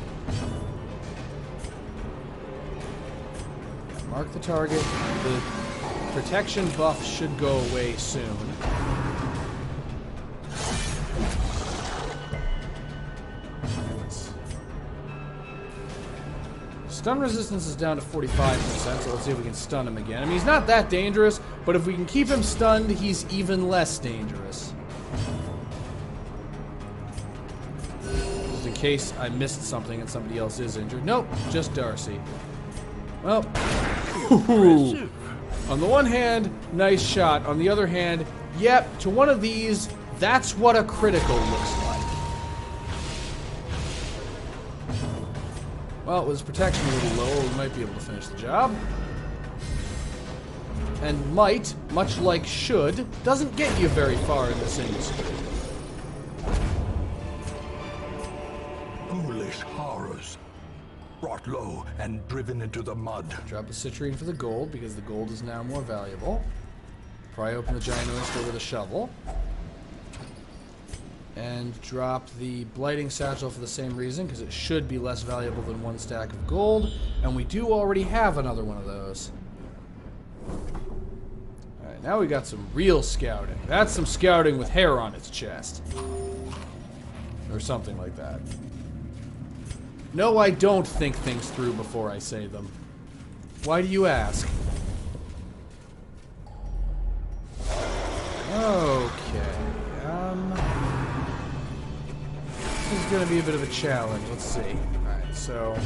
Mark the target. The protection buff should go away soon. Stun resistance is down to 45%, so let's see if we can stun him again. I mean, he's not that dangerous, but if we can keep him stunned, he's even less dangerous. Just in case I missed something and somebody else is injured. Nope, just Darcy. Well, on the one hand, nice shot. On the other hand, yep, to one of these, that's what a critical looks like. Well, with his protection a little lower, we might be able to finish the job. And might, much like should, doesn't get you very far in this industry. Foolish Hellish horrors. Brought low and driven into the mud. Drop the citrine for the gold, because the gold is now more valuable. Pry open the giant oyster with a shovel. And drop the blighting satchel for the same reason, because it should be less valuable than 1 stack of gold. And we do already have another one of those. Alright, now we got some real scouting. That's some scouting with hair on its chest. Or something like that. No, I don't think things through before I say them. Why do you ask? Okay. This is gonna be a bit of a challenge. Let's see. Alright, so...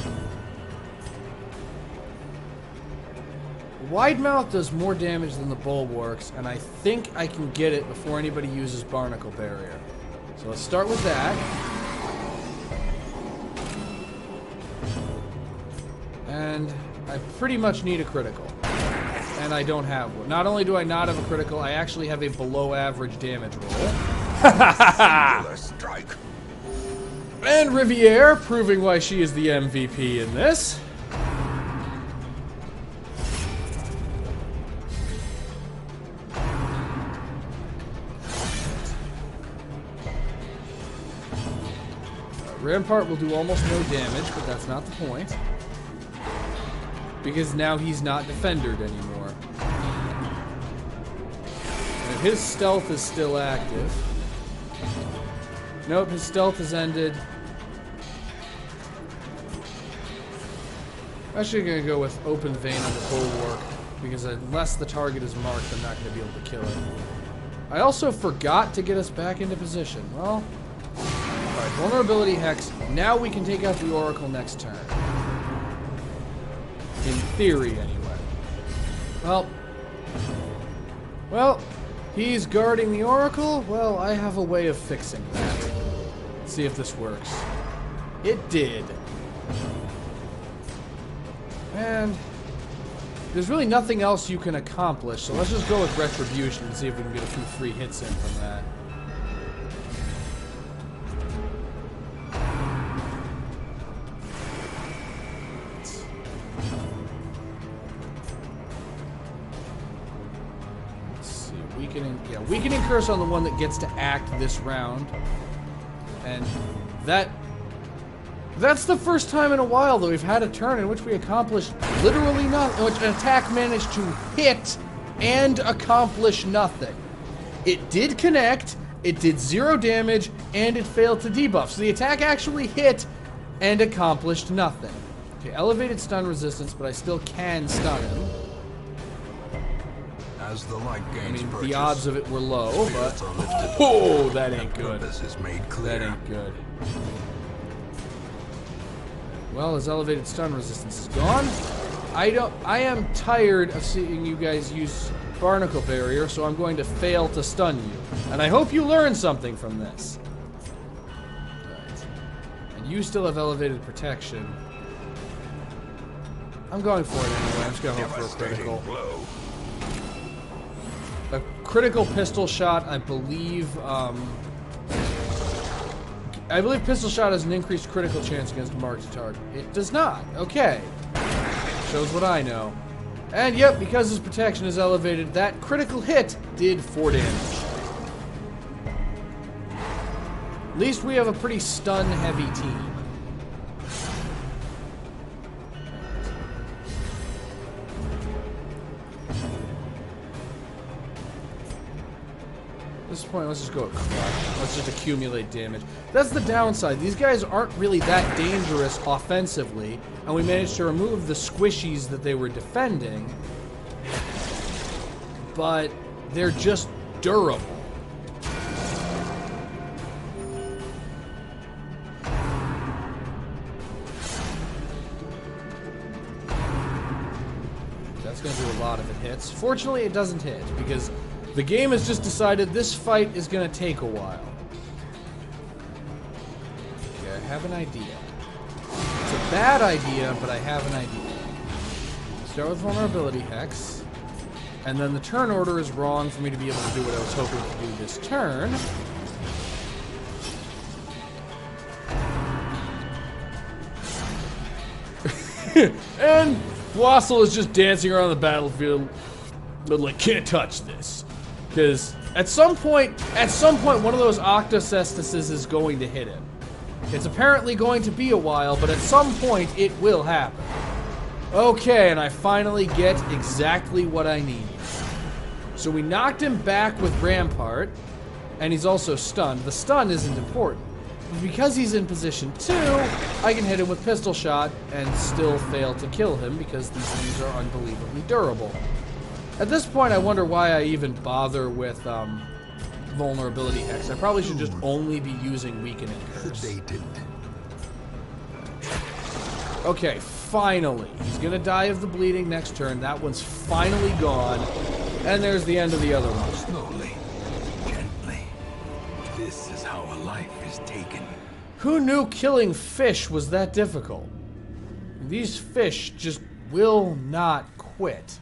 Widemouth does more damage than the Bulwarks, and I think I can get it before anybody uses Barnacle Barrier. So let's start with that. And I pretty much need a critical. And I don't have one. Not only do I not have a critical, I actually have a below average damage roll. Strike. And Reeeetrieval, proving why she is the MVP in this. Rampart will do almost no damage, but that's not the point. Because now he's not defendered anymore. And his stealth is still active. Nope, his stealth has ended. I'm actually going to go with Open Vein on the Bulwark, because unless the target is marked, I'm not going to be able to kill it. I also forgot to get us back into position. Well, alright, Vulnerability Hex. Now we can take out the Oracle next turn. In theory, anyway. Well, he's guarding the Oracle. Well, I have a way of fixing that. Let's see if this works. It did. And there's really nothing else you can accomplish, so let's just go with Retribution and see if we can get a few free hits in from that. Weakening Curse on the one that gets to act this round. And that's the first time in a while that we've had a turn in which we accomplished literally nothing, in which an attack managed to hit and accomplish nothing. It did connect, it did 0 damage, and it failed to debuff. So the attack actually hit and accomplished nothing. Okay, elevated stun resistance, but I still can stun him. As the light gains purchase, the odds of it were low, but that ain't good. That ain't good. Well, his elevated stun resistance is gone. I am tired of seeing you guys use Barnacle Barrier, so I'm going to fail to stun you. And I hope you learn something from this. Right. And you still have elevated protection. I'm going for it anyway. I'm just going to hope for a critical. A critical pistol shot, I believe pistol shot has an increased critical chance against a marked target. It does not. Okay. Shows what I know. And yep, because his protection is elevated, that critical hit did 4 damage. At least we have a pretty stun-heavy team. At this point, let's just go with Crush. Let's just accumulate damage. That's the downside. These guys aren't really that dangerous offensively, and we managed to remove the squishies that they were defending, but they're just durable. That's going to do a lot if it hits. Fortunately, it doesn't hit, because the game has just decided this fight is going to take a while. Okay, I have an idea. It's a bad idea, but I have an idea. Start with Vulnerability Hex, and then the turn order is wrong for me to be able to do what I was hoping to do this turn. And Wassel is just dancing around the battlefield, but like, can't touch this. Because at some point, one of those Octocestises is going to hit him. It's apparently going to be a while, but at some point, it will happen. Okay, and I finally get exactly what I need. So we knocked him back with Rampart, and he's also stunned. The stun isn't important. Because he's in position 2, I can hit him with pistol shot and still fail to kill him because these things are unbelievably durable. At this point, I wonder why I even bother with vulnerability X. I probably should just only be using weaken and curse. Okay, finally. He's gonna die of the bleeding next turn. That one's finally gone. And there's the end of the other one. Slowly, gently. This is how a life is taken. Who knew killing fish was that difficult? These fish just will not quit.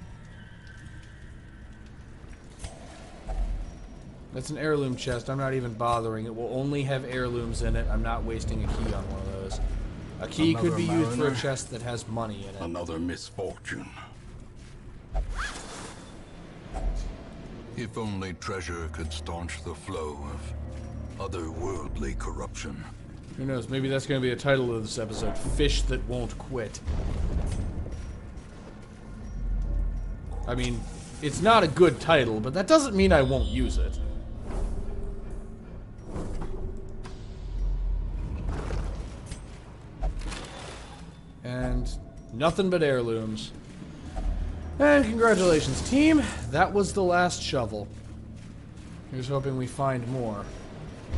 That's an heirloom chest. I'm not even bothering. It will only have heirlooms in it. I'm not wasting a key on one of those. A key could be used for a chest that has money in it. Another misfortune. If only treasure could staunch the flow of otherworldly corruption. Who knows? Maybe that's going to be the title of this episode. Fish that won't quit. I mean, it's not a good title, but that doesn't mean I won't use it. And nothing but heirlooms. And congratulations, team. That was the last shovel. Here's hoping we find more.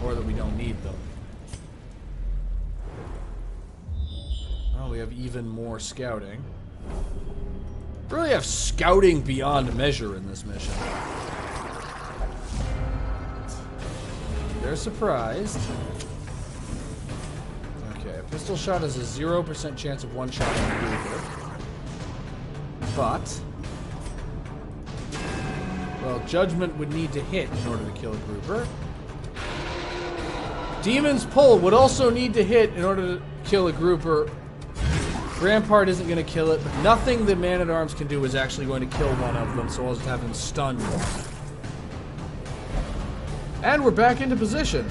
Or that we don't need them. Oh, we have even more scouting. Really have scouting beyond measure in this mission. They're surprised. Okay, a pistol shot has a 0% chance of one-shotting the grouper. But... well, Judgment would need to hit in order to kill a grouper. Demon's Pull would also need to hit in order to kill a grouper. Rampart isn't going to kill it, but nothing that Man-at-Arms can do is actually going to kill one of them, so I'll just have him stun one. And we're back into position.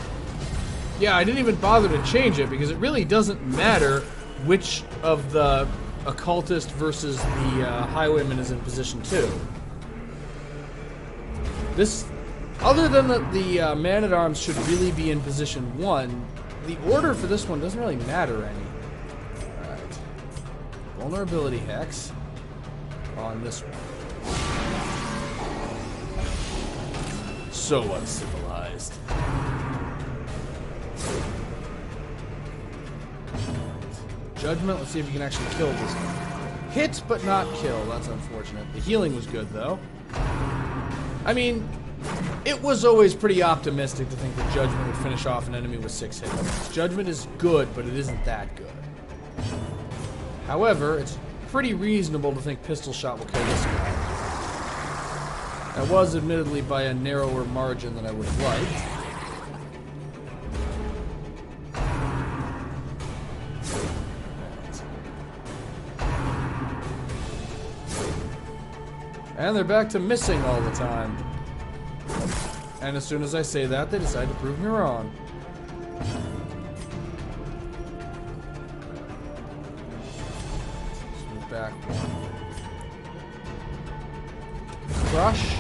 Yeah, I didn't even bother to change it, because it really doesn't matter which of the occultist versus the highwayman is in position 2. This, other than that the Man-at-Arms should really be in position 1, the order for this one doesn't really matter any. Alright. Vulnerability Hex on this one. So uncivilized. Judgment, let's see if you can actually kill this one. Hit, but not kill. That's unfortunate. The healing was good, though. I mean, it was always pretty optimistic to think that Judgment would finish off an enemy with 6 hit points. Judgment is good, but it isn't that good. However, it's pretty reasonable to think Pistol Shot will kill this guy. That was admittedly by a narrower margin than I would have liked. And they're back to missing all the time. And as soon as I say that, they decide to prove me wrong. Let's move back one. Crush.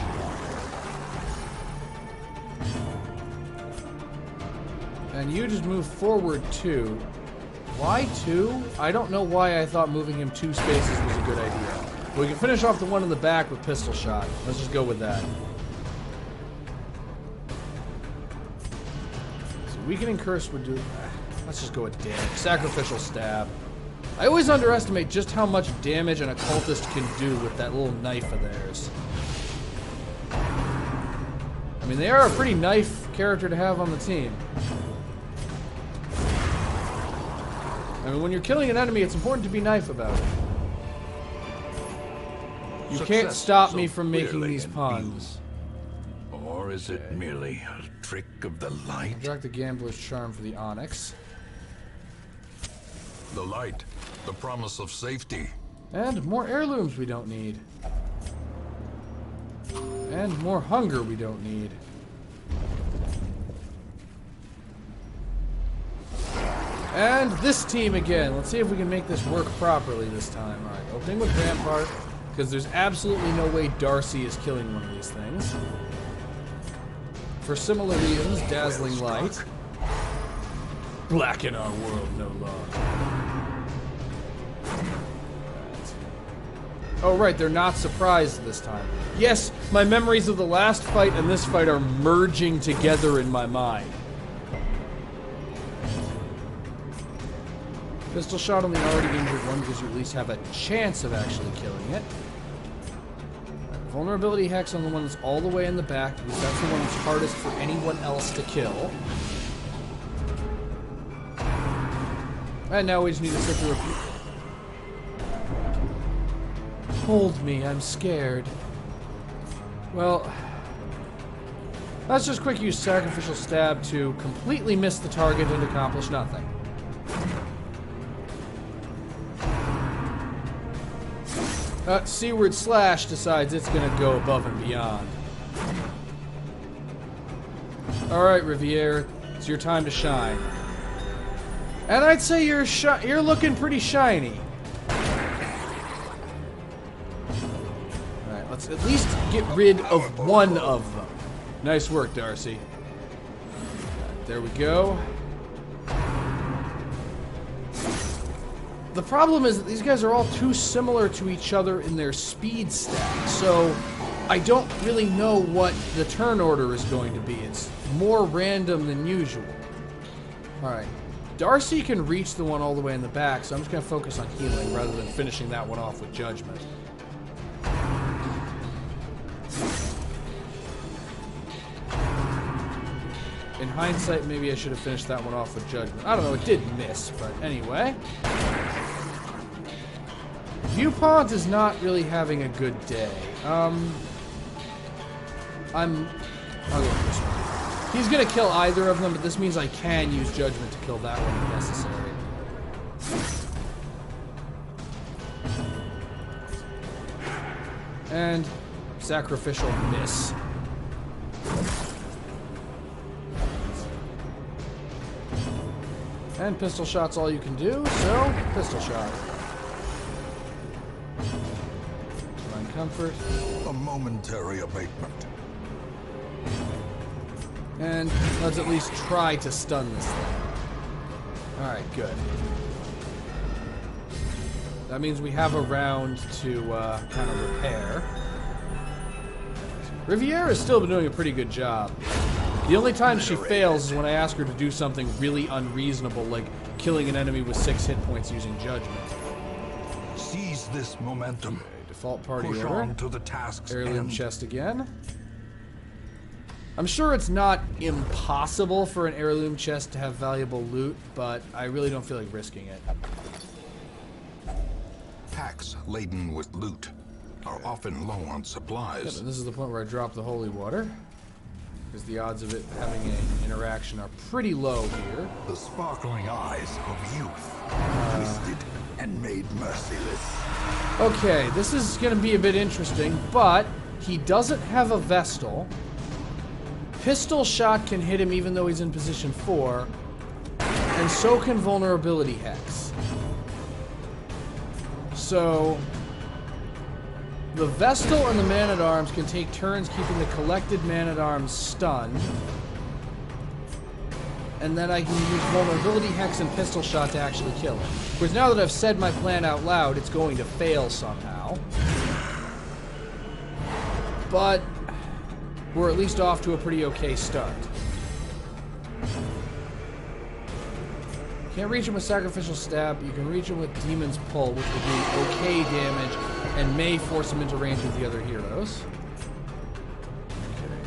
And you just move forward 2. Why 2? I don't know why I thought moving him 2 spaces was a good idea. We can finish off the one in the back with Pistol Shot. Let's just go with that. So Weakening Curse would do... let's just go with damage. Sacrificial Stab. I always underestimate just how much damage an occultist can do with that little knife of theirs. I mean, they are a pretty knife character to have on the team. I mean, when you're killing an enemy, it's important to be knife about it. You can't stop me from making these puns. Or is it merely a trick of the light? Drag the Gambler's Charm for the Onyx. The light the promise of safety. And more heirlooms we don't need. And more hunger we don't need. And this team again. Let's see if we can make this work properly this time. Alright, opening with Rampart, because there's absolutely no way Darcy is killing one of these things. For similar reasons, Dazzling Light. Blacken our world no longer. Oh right, they're not surprised this time. Yes, my memories of the last fight and this fight are merging together in my mind. Pistol shot on the already injured one because you at least have a chance of actually killing it. Vulnerability hex on the one that's all the way in the back because that's the one that's hardest for anyone else to kill. And now we just need to sit through a few. Hold me, I'm scared. Well, let's just quick use Sacrificial Stab to completely miss the target and accomplish nothing. Seaward Slash decides it's gonna go above and beyond. Alright, Reeeetre, it's your time to shine. And I'd say you're looking pretty shiny. Alright, let's at least get rid of one of them. Nice work, Darcy. There we go. The problem is that these guys are all too similar to each other in their speed stat, so I don't really know what the turn order is going to be. It's more random than usual. Alright. Darcy can reach the one all the way in the back, so I'm just going to focus on healing rather than finishing that one off with Judgment. In hindsight, maybe I should have finished that one off with Judgment. I don't know, it did miss, but anyway. Viewpont is not really having a good day. I'll go with this one. He's gonna kill either of them, but this means I can use Judgment to kill that one if necessary. And Sacrificial miss. And pistol shot's all you can do, so pistol shot. Divine Comfort. A momentary abatement. And let's at least try to stun this thing. Alright, good. That means we have a round to kind of repair. Reeeetre has still been doing a pretty good job. The only time she fails is when I ask her to do something really unreasonable, like killing an enemy with 6 hit points using Judgment. Seize this momentum. Okay, default party Push order. on to the task's Heirloom end. chest again. I'm sure it's not impossible for an heirloom chest to have valuable loot, but I really don't feel like risking it. Packs laden with loot are often low on Yep, supplies. and this is the point where I drop the holy water, because the odds of it having an interaction are pretty low here. The sparkling eyes of youth, twisted and made merciless. Okay, this is going to be a bit interesting, but he doesn't have a Vestal. Pistol shot can hit him even though he's in position 4, and so can vulnerability hex. So the Vestal and the Man-at-Arms can take turns keeping the collected Man-at-Arms stunned. And then I can use Vulnerability Hex and Pistol Shot to actually kill him. Because now that I've said my plan out loud, it's going to fail somehow. But we're at least off to a pretty okay start. Can't reach him with Sacrificial Stab. You can reach him with Demon's Pull, which will do okay damage and may force him into range with the other heroes.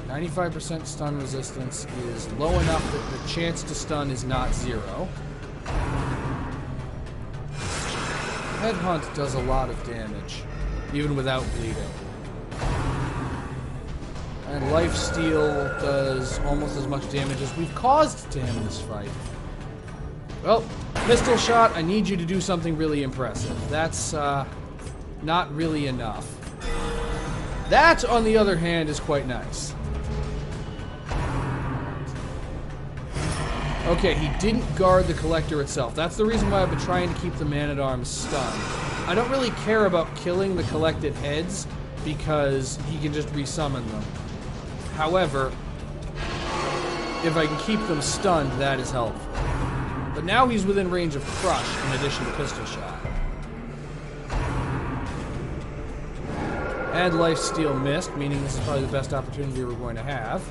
Okay, 95% stun resistance is low enough that the chance to stun is not 0. Headhunt does a lot of damage, even without bleeding. And Lifesteal does almost as much damage as we've caused to him this fight. Well, Pistol shot, I need you to do something really impressive. That's not really enough. That, on the other hand, is quite nice. Okay, he didn't guard the collector itself. That's the reason why I've been trying to keep the man-at-arms stunned. I don't really care about killing the collected heads because he can just resummon them. However, if I can keep them stunned, that is helpful. But now he's within range of crush in addition to pistol shot. And lifesteal missed, meaning this is probably the best opportunity we're going to have.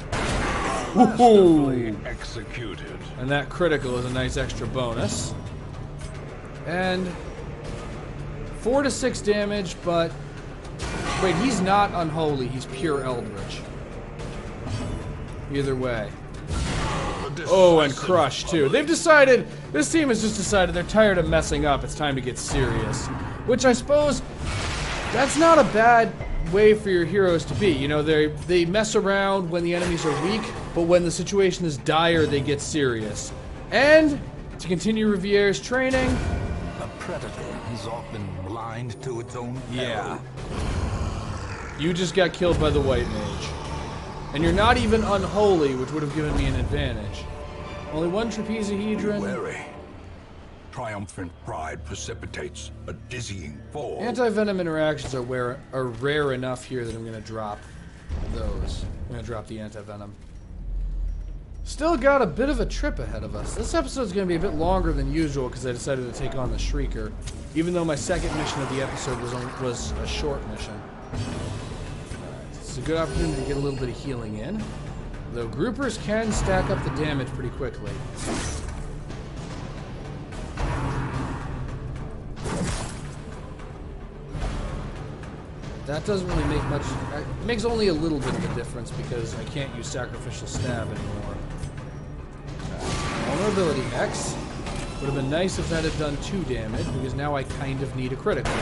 Masterfully executed. And that critical is a nice extra bonus. And 4 to 6 damage, but wait, he's not unholy, he's pure eldritch. Either way. Oh, and crush too. They've decided, this team has just decided they're tired of messing up, it's time to get serious. Which I suppose, that's not a bad way for your heroes to be. You know, they mess around when the enemies are weak, but when the situation is dire, they get serious. And to continue Reeeere's training, A predator is often blind to its own yeah, peril. you just got killed by the white mage. And you're not even unholy, which would have given me an advantage. Only one trapezohedron. Wary. Triumphant pride precipitates a dizzying fall. Anti-venom interactions are rare enough here that I'm going to drop those. I'm going to drop the anti-venom. Still got a bit of a trip ahead of us. This episode's going to be a bit longer than usual because I decided to take on the Shrieker, even though my second mission of the episode was a short mission. It's a good opportunity to get a little bit of healing in, though groupers can stack up the damage pretty quickly. That doesn't really make much. It makes only a little bit of a difference because I can't use sacrificial stab anymore. Vulnerability X. Would have been nice if that had done 2 damage because now I kind of need a critical.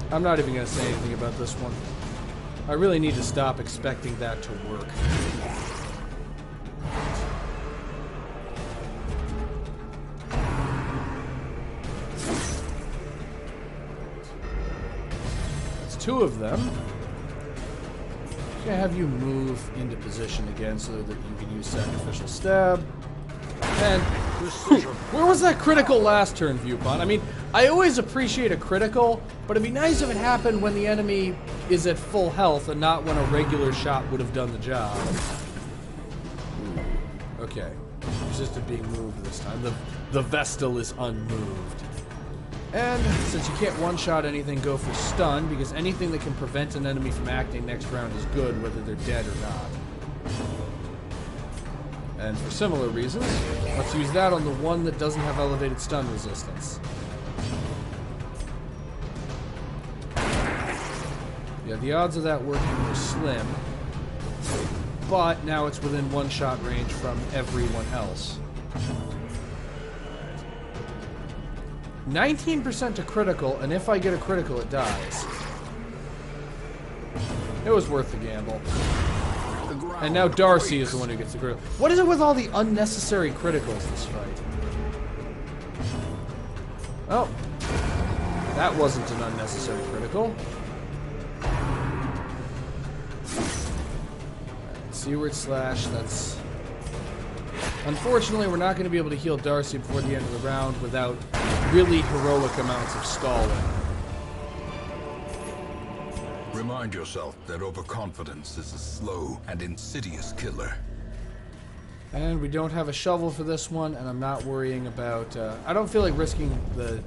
I'm not even going to say anything about this one. I really need to stop expecting that to work. That's 2 of them. I'm going to have you move into position again so that you can use sacrificial stab. And where was that critical last turn, Viewpon? I mean, I always appreciate a critical, but it'd be nice if it happened when the enemy is at full health and not when a regular shot would have done the job. Okay. Resisted being moved this time. The Vestal is unmoved. And since you can't one-shot anything, go for stun, because anything that can prevent an enemy from acting next round is good, whether they're dead or not. And for similar reasons, let's use that on the one that doesn't have elevated stun resistance. Yeah, the odds of that working are slim, but now it's within one-shot range from everyone else. 19% to critical, and if I get a critical, it dies. It was worth the gamble. And now Darcy is the one who gets the critical. What is it with all the unnecessary criticals this fight? Oh. That wasn't an unnecessary critical. Seaward slash, that's... Unfortunately, we're not going to be able to heal Darcy before the end of the round without really heroic amounts of stalling. Remind yourself that overconfidence is a slow and insidious killer. And we don't have a shovel for this one, and I'm not worrying about... I don't feel like risking the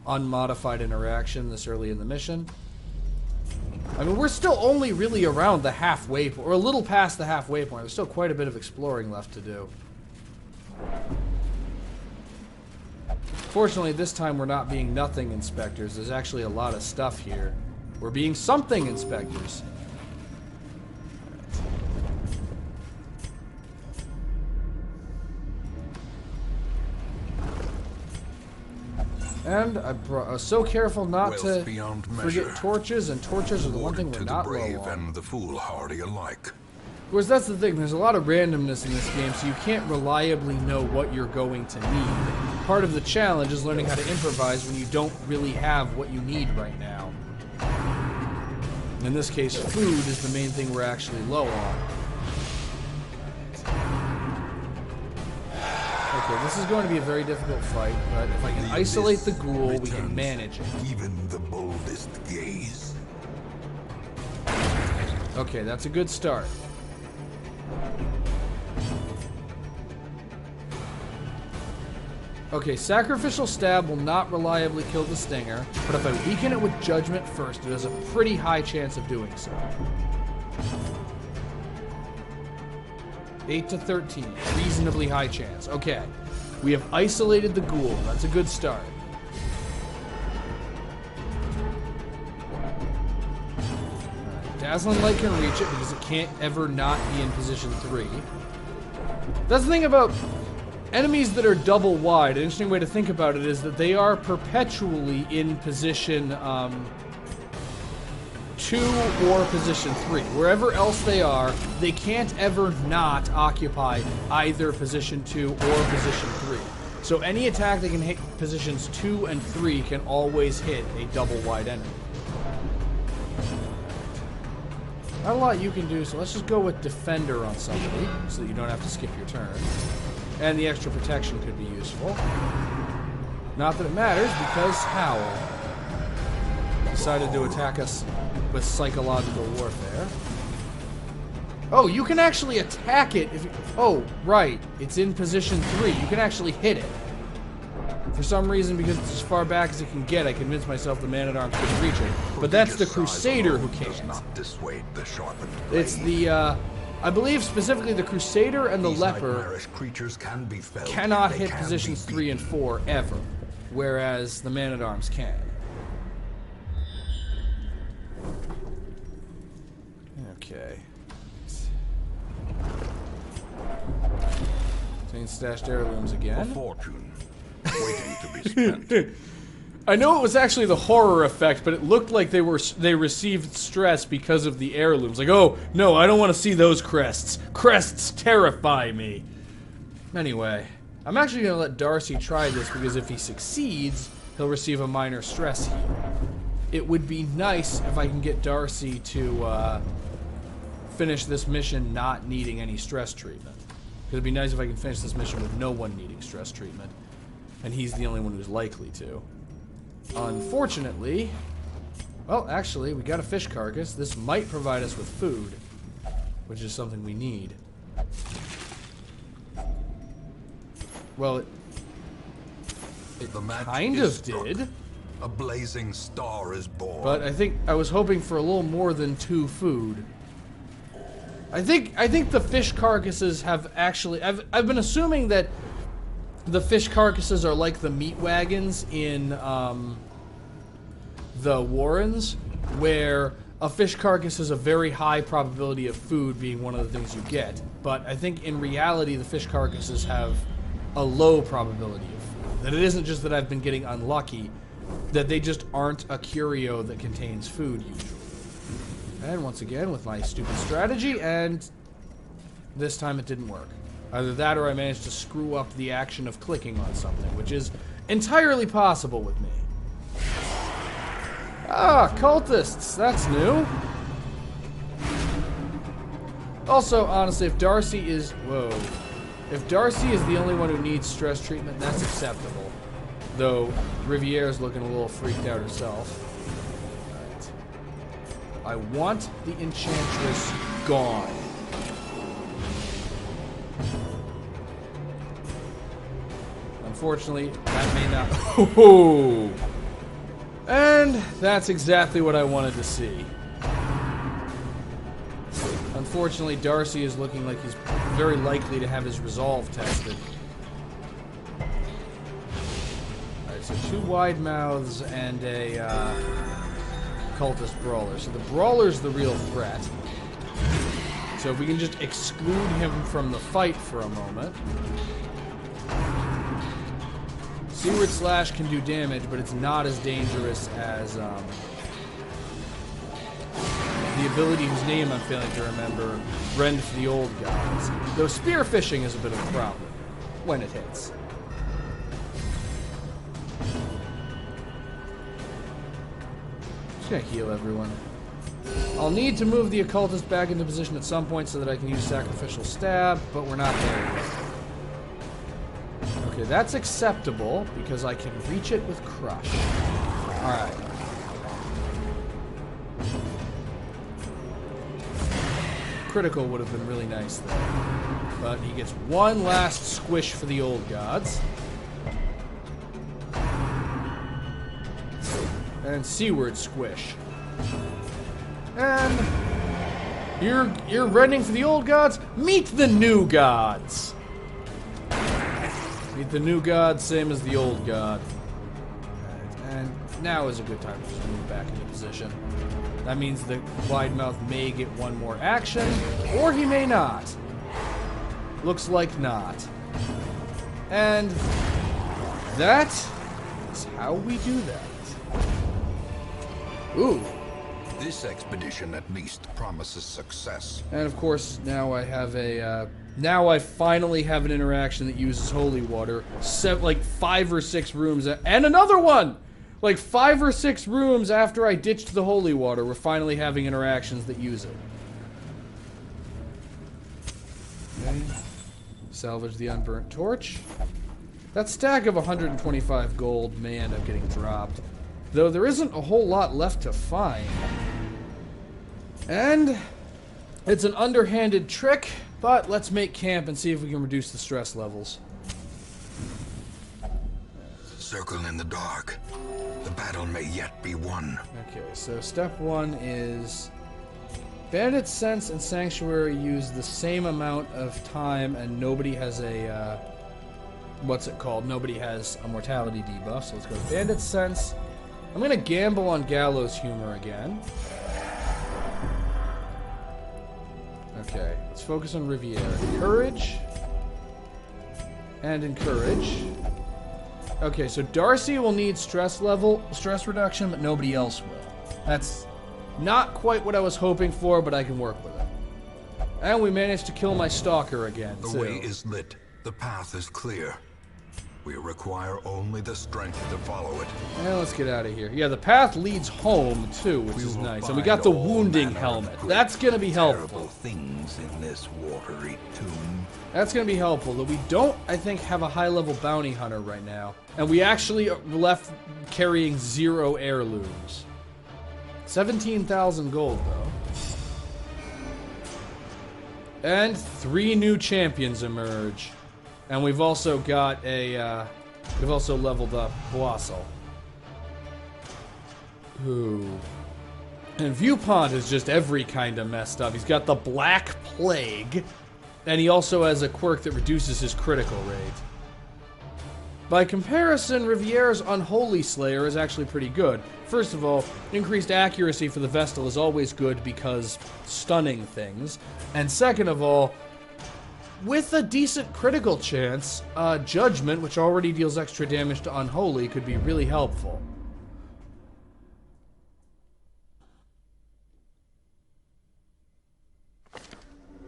unmodified interaction this early in the mission. I mean, we're still only really around the halfway point, or a little past the halfway point. There's still quite a bit of exploring left to do. Fortunately, this time we're not being nothing inspectors. There's actually a lot of stuff here. We're being something inspectors. And I was so careful not to forget torches, and torches are the one thing we're not low on. To the brave and the foolhardy alike. Of course, that's the thing. There's a lot of randomness in this game, so you can't reliably know what you're going to need. Part of the challenge is learning how to improvise when you don't really have what you need right now. In this case, food is the main thing we're actually low on. Okay, this is going to be a very difficult fight, but if I can isolate the ghoul, we can manage it. Even the boldest gaze. Okay, that's a good start. Okay, Sacrificial Stab will not reliably kill the Stinger, but if I weaken it with Judgment first, it has a pretty high chance of doing so. 8 to 13, reasonably high chance. Okay, we have isolated the ghoul. That's a good start. Dazzling Light can reach it because it can't ever not be in position 3. That's the thing about enemies that are double wide. An interesting way to think about it is that they are perpetually in position 2 or position 3. Wherever else they are, they can't ever not occupy either position 2 or position 3. So any attack that can hit positions 2 and 3 can always hit a double wide enemy. Not a lot you can do, so let's just go with Defender on somebody, so that you don't have to skip your turn. And the extra protection could be useful. Not that it matters, because Howl decided to attack us with psychological warfare. Oh, you can actually attack it if you... Oh, right. It's in position 3. You can actually hit it. For some reason, because it's as far back as it can get, I convinced myself the Man-at-Arms couldn't reach it. But that's the Crusader who can't. Not dissuade the sharpened It's the, I believe specifically the Crusader and the Leper creatures can be felled. cannot They hit can positions be 3 and 4 ever, whereas the Man-at-Arms can. Okay. Contain stashed heirlooms A again. fortune waiting to be spent. I know it was actually the horror effect, but it looked like they received stress because of the heirlooms. Like, oh no, I don't want to see those crests. Crests terrify me. Anyway, I'm actually gonna let Darcy try this because if he succeeds, he'll receive a minor stress heal. It would be nice if I can get Darcy to finish this mission not needing any stress treatment. It'd be nice if I can finish this mission with no one needing stress treatment, and he's the only one who's likely to. Unfortunately, well, actually, we got a fish carcass. This might provide us with food, which is something we need. Well, it kind of did. A blazing star is born. But I think I was hoping for a little more than 2 food. I think the fish carcasses have actually... I've been assuming that the fish carcasses are like the meat wagons in the Warrens, where a fish carcass has a very high probability of food being one of the things you get. But I think in reality the fish carcasses have a low probability of food. That it isn't just that I've been getting unlucky, that they just aren't a curio that contains food usually. And once again, with my stupid strategy, and this time it didn't work. Either that or I managed to screw up the action of clicking on something, which is entirely possible with me. Ah, cultists! That's new. Also, honestly, if Darcy is... Whoa. If Darcy is the only one who needs stress treatment, that's acceptable. Though, Riviere's looking a little freaked out herself. Alright. I want the Enchantress gone. Unfortunately, that may not... Oh! And that's exactly what I wanted to see. Unfortunately, Darcy is looking like he's very likely to have his resolve tested. Alright, so 2 wide mouths and a cultist brawler. So the brawler's the real threat. So if we can just exclude him from the fight for a moment. Seaward Slash can do damage, but it's not as dangerous as the the ability whose name I'm failing to remember, Rend for the Old Gods. Though spearfishing is a bit of a problem when it hits. Just gonna heal everyone. I'll need to move the occultist back into position at some point so that I can use sacrificial stab, but we're not there yet. Okay, that's acceptable because I can reach it with crush. Alright. Critical would have been really nice there. But he gets one last squish for the old gods. And seaward squish. And you're rending for the old gods? Meet the new gods! Meet the new god, same as the old god. And now is a good time to just move back into position. That means the Widemouth may get one more action, or he may not. Looks like not. And that is how we do that. Ooh. This expedition at least promises success. And of course, now I have a, now I finally have an interaction that uses holy water. Like 5 or 6 rooms, and another one! Like 5 or 6 rooms after I ditched the holy water, we're finally having interactions that use it. Okay. Salvage the unburnt torch. That stack of 125 gold may end up getting dropped. Though there isn't a whole lot left to find. And it's an underhanded trick, but let's make camp and see if we can reduce the stress levels. Circle in the dark. The battle may yet be won. Okay, so step 1 is Bandit's Sense and Sanctuary use the same amount of time, and nobody has a, what's it called? Nobody has a mortality debuff, so let's go to Bandit's Sense. I'm gonna gamble on Gallows Humor again. Okay, let's focus on Riviera. Courage. And Encourage. Okay, so Darcy will need stress reduction, but nobody else will. That's not quite what I was hoping for, but I can work with it. And we managed to kill my stalker again. The way is lit. The path is clear. We require only the strength to follow it. And let's get out of here. Yeah, the path leads home, too, which is nice. And we got the wounding helmet. That's going to be helpful. Things in this watery tomb. That's going to be helpful, though we don't, I think, have a high-level bounty hunter right now. And we actually are left carrying 0 heirlooms. 17,000 gold, though. And 3 new champions emerge. And we've also got a, we've also leveled up Boissel. Ooh. And Viewpont is just every kind of messed up. He's got the Black Plague. And he also has a quirk that reduces his critical rate. By comparison, Riviera's Unholy Slayer is actually pretty good. First of all, increased accuracy for the Vestal is always good because stunning things. And second of all, with a decent critical chance, Judgment, which already deals extra damage to Unholy, could be really helpful.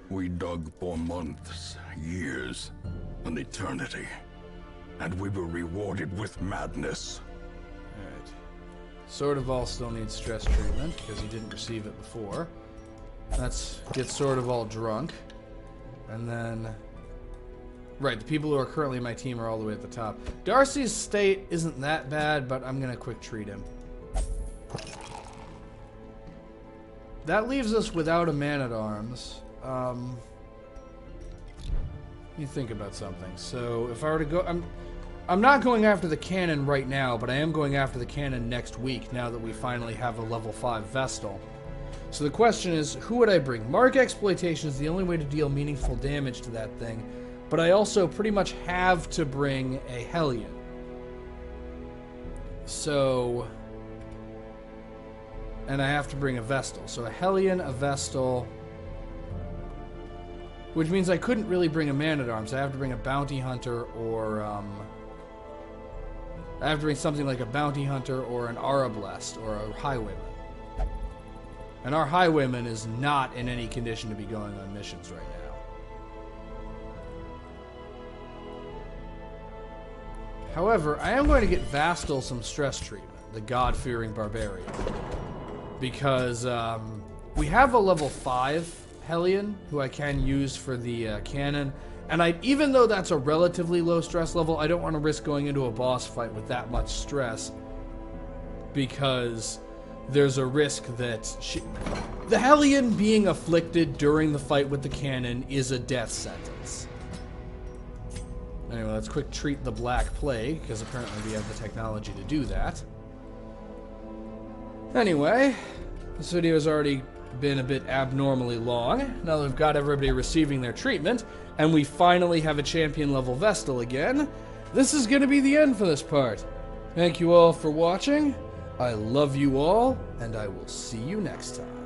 We dug for months, years, an eternity. And we were rewarded with madness. Alright. Sword of All still needs stress treatment, because he didn't receive it before. Let's get Sword of All drunk. And then... Right, the people who are currently in my team are all the way at the top. Darcy's state isn't that bad, but I'm gonna quick treat him. That leaves us without a man-at-arms. Let me think about something. So, if I were to go... I'm not going after the cannon right now, but I am going after the cannon next week, now that we finally have a level 5 Vestal. So the question is, who would I bring? Mark Exploitation is the only way to deal meaningful damage to that thing, but I also pretty much have to bring a Hellion. So... And I have to bring a Vestal. So a Hellion, a Vestal... Which means I couldn't really bring a Man-at-Arms. I have to bring a Bounty Hunter or, I have to bring something like a Bounty Hunter or an Arablest or a Highwayman. And our highwayman is not in any condition to be going on missions right now. However, I am going to get Vastal some stress treatment, the God-fearing barbarian. Because we have a level 5 Hellion, who I can use for the cannon. And even though that's a relatively low stress level, I don't want to risk going into a boss fight with that much stress. Because there's a risk that the Hellion being afflicted during the fight with the cannon is a death sentence. Anyway, let's quick treat the Black Plague, because apparently we have the technology to do that. Anyway, this video has already been a bit abnormally long. Now that we've got everybody receiving their treatment, and we finally have a champion level Vestal again, this is going to be the end for this part. Thank you all for watching. I love you all, and I will see you next time.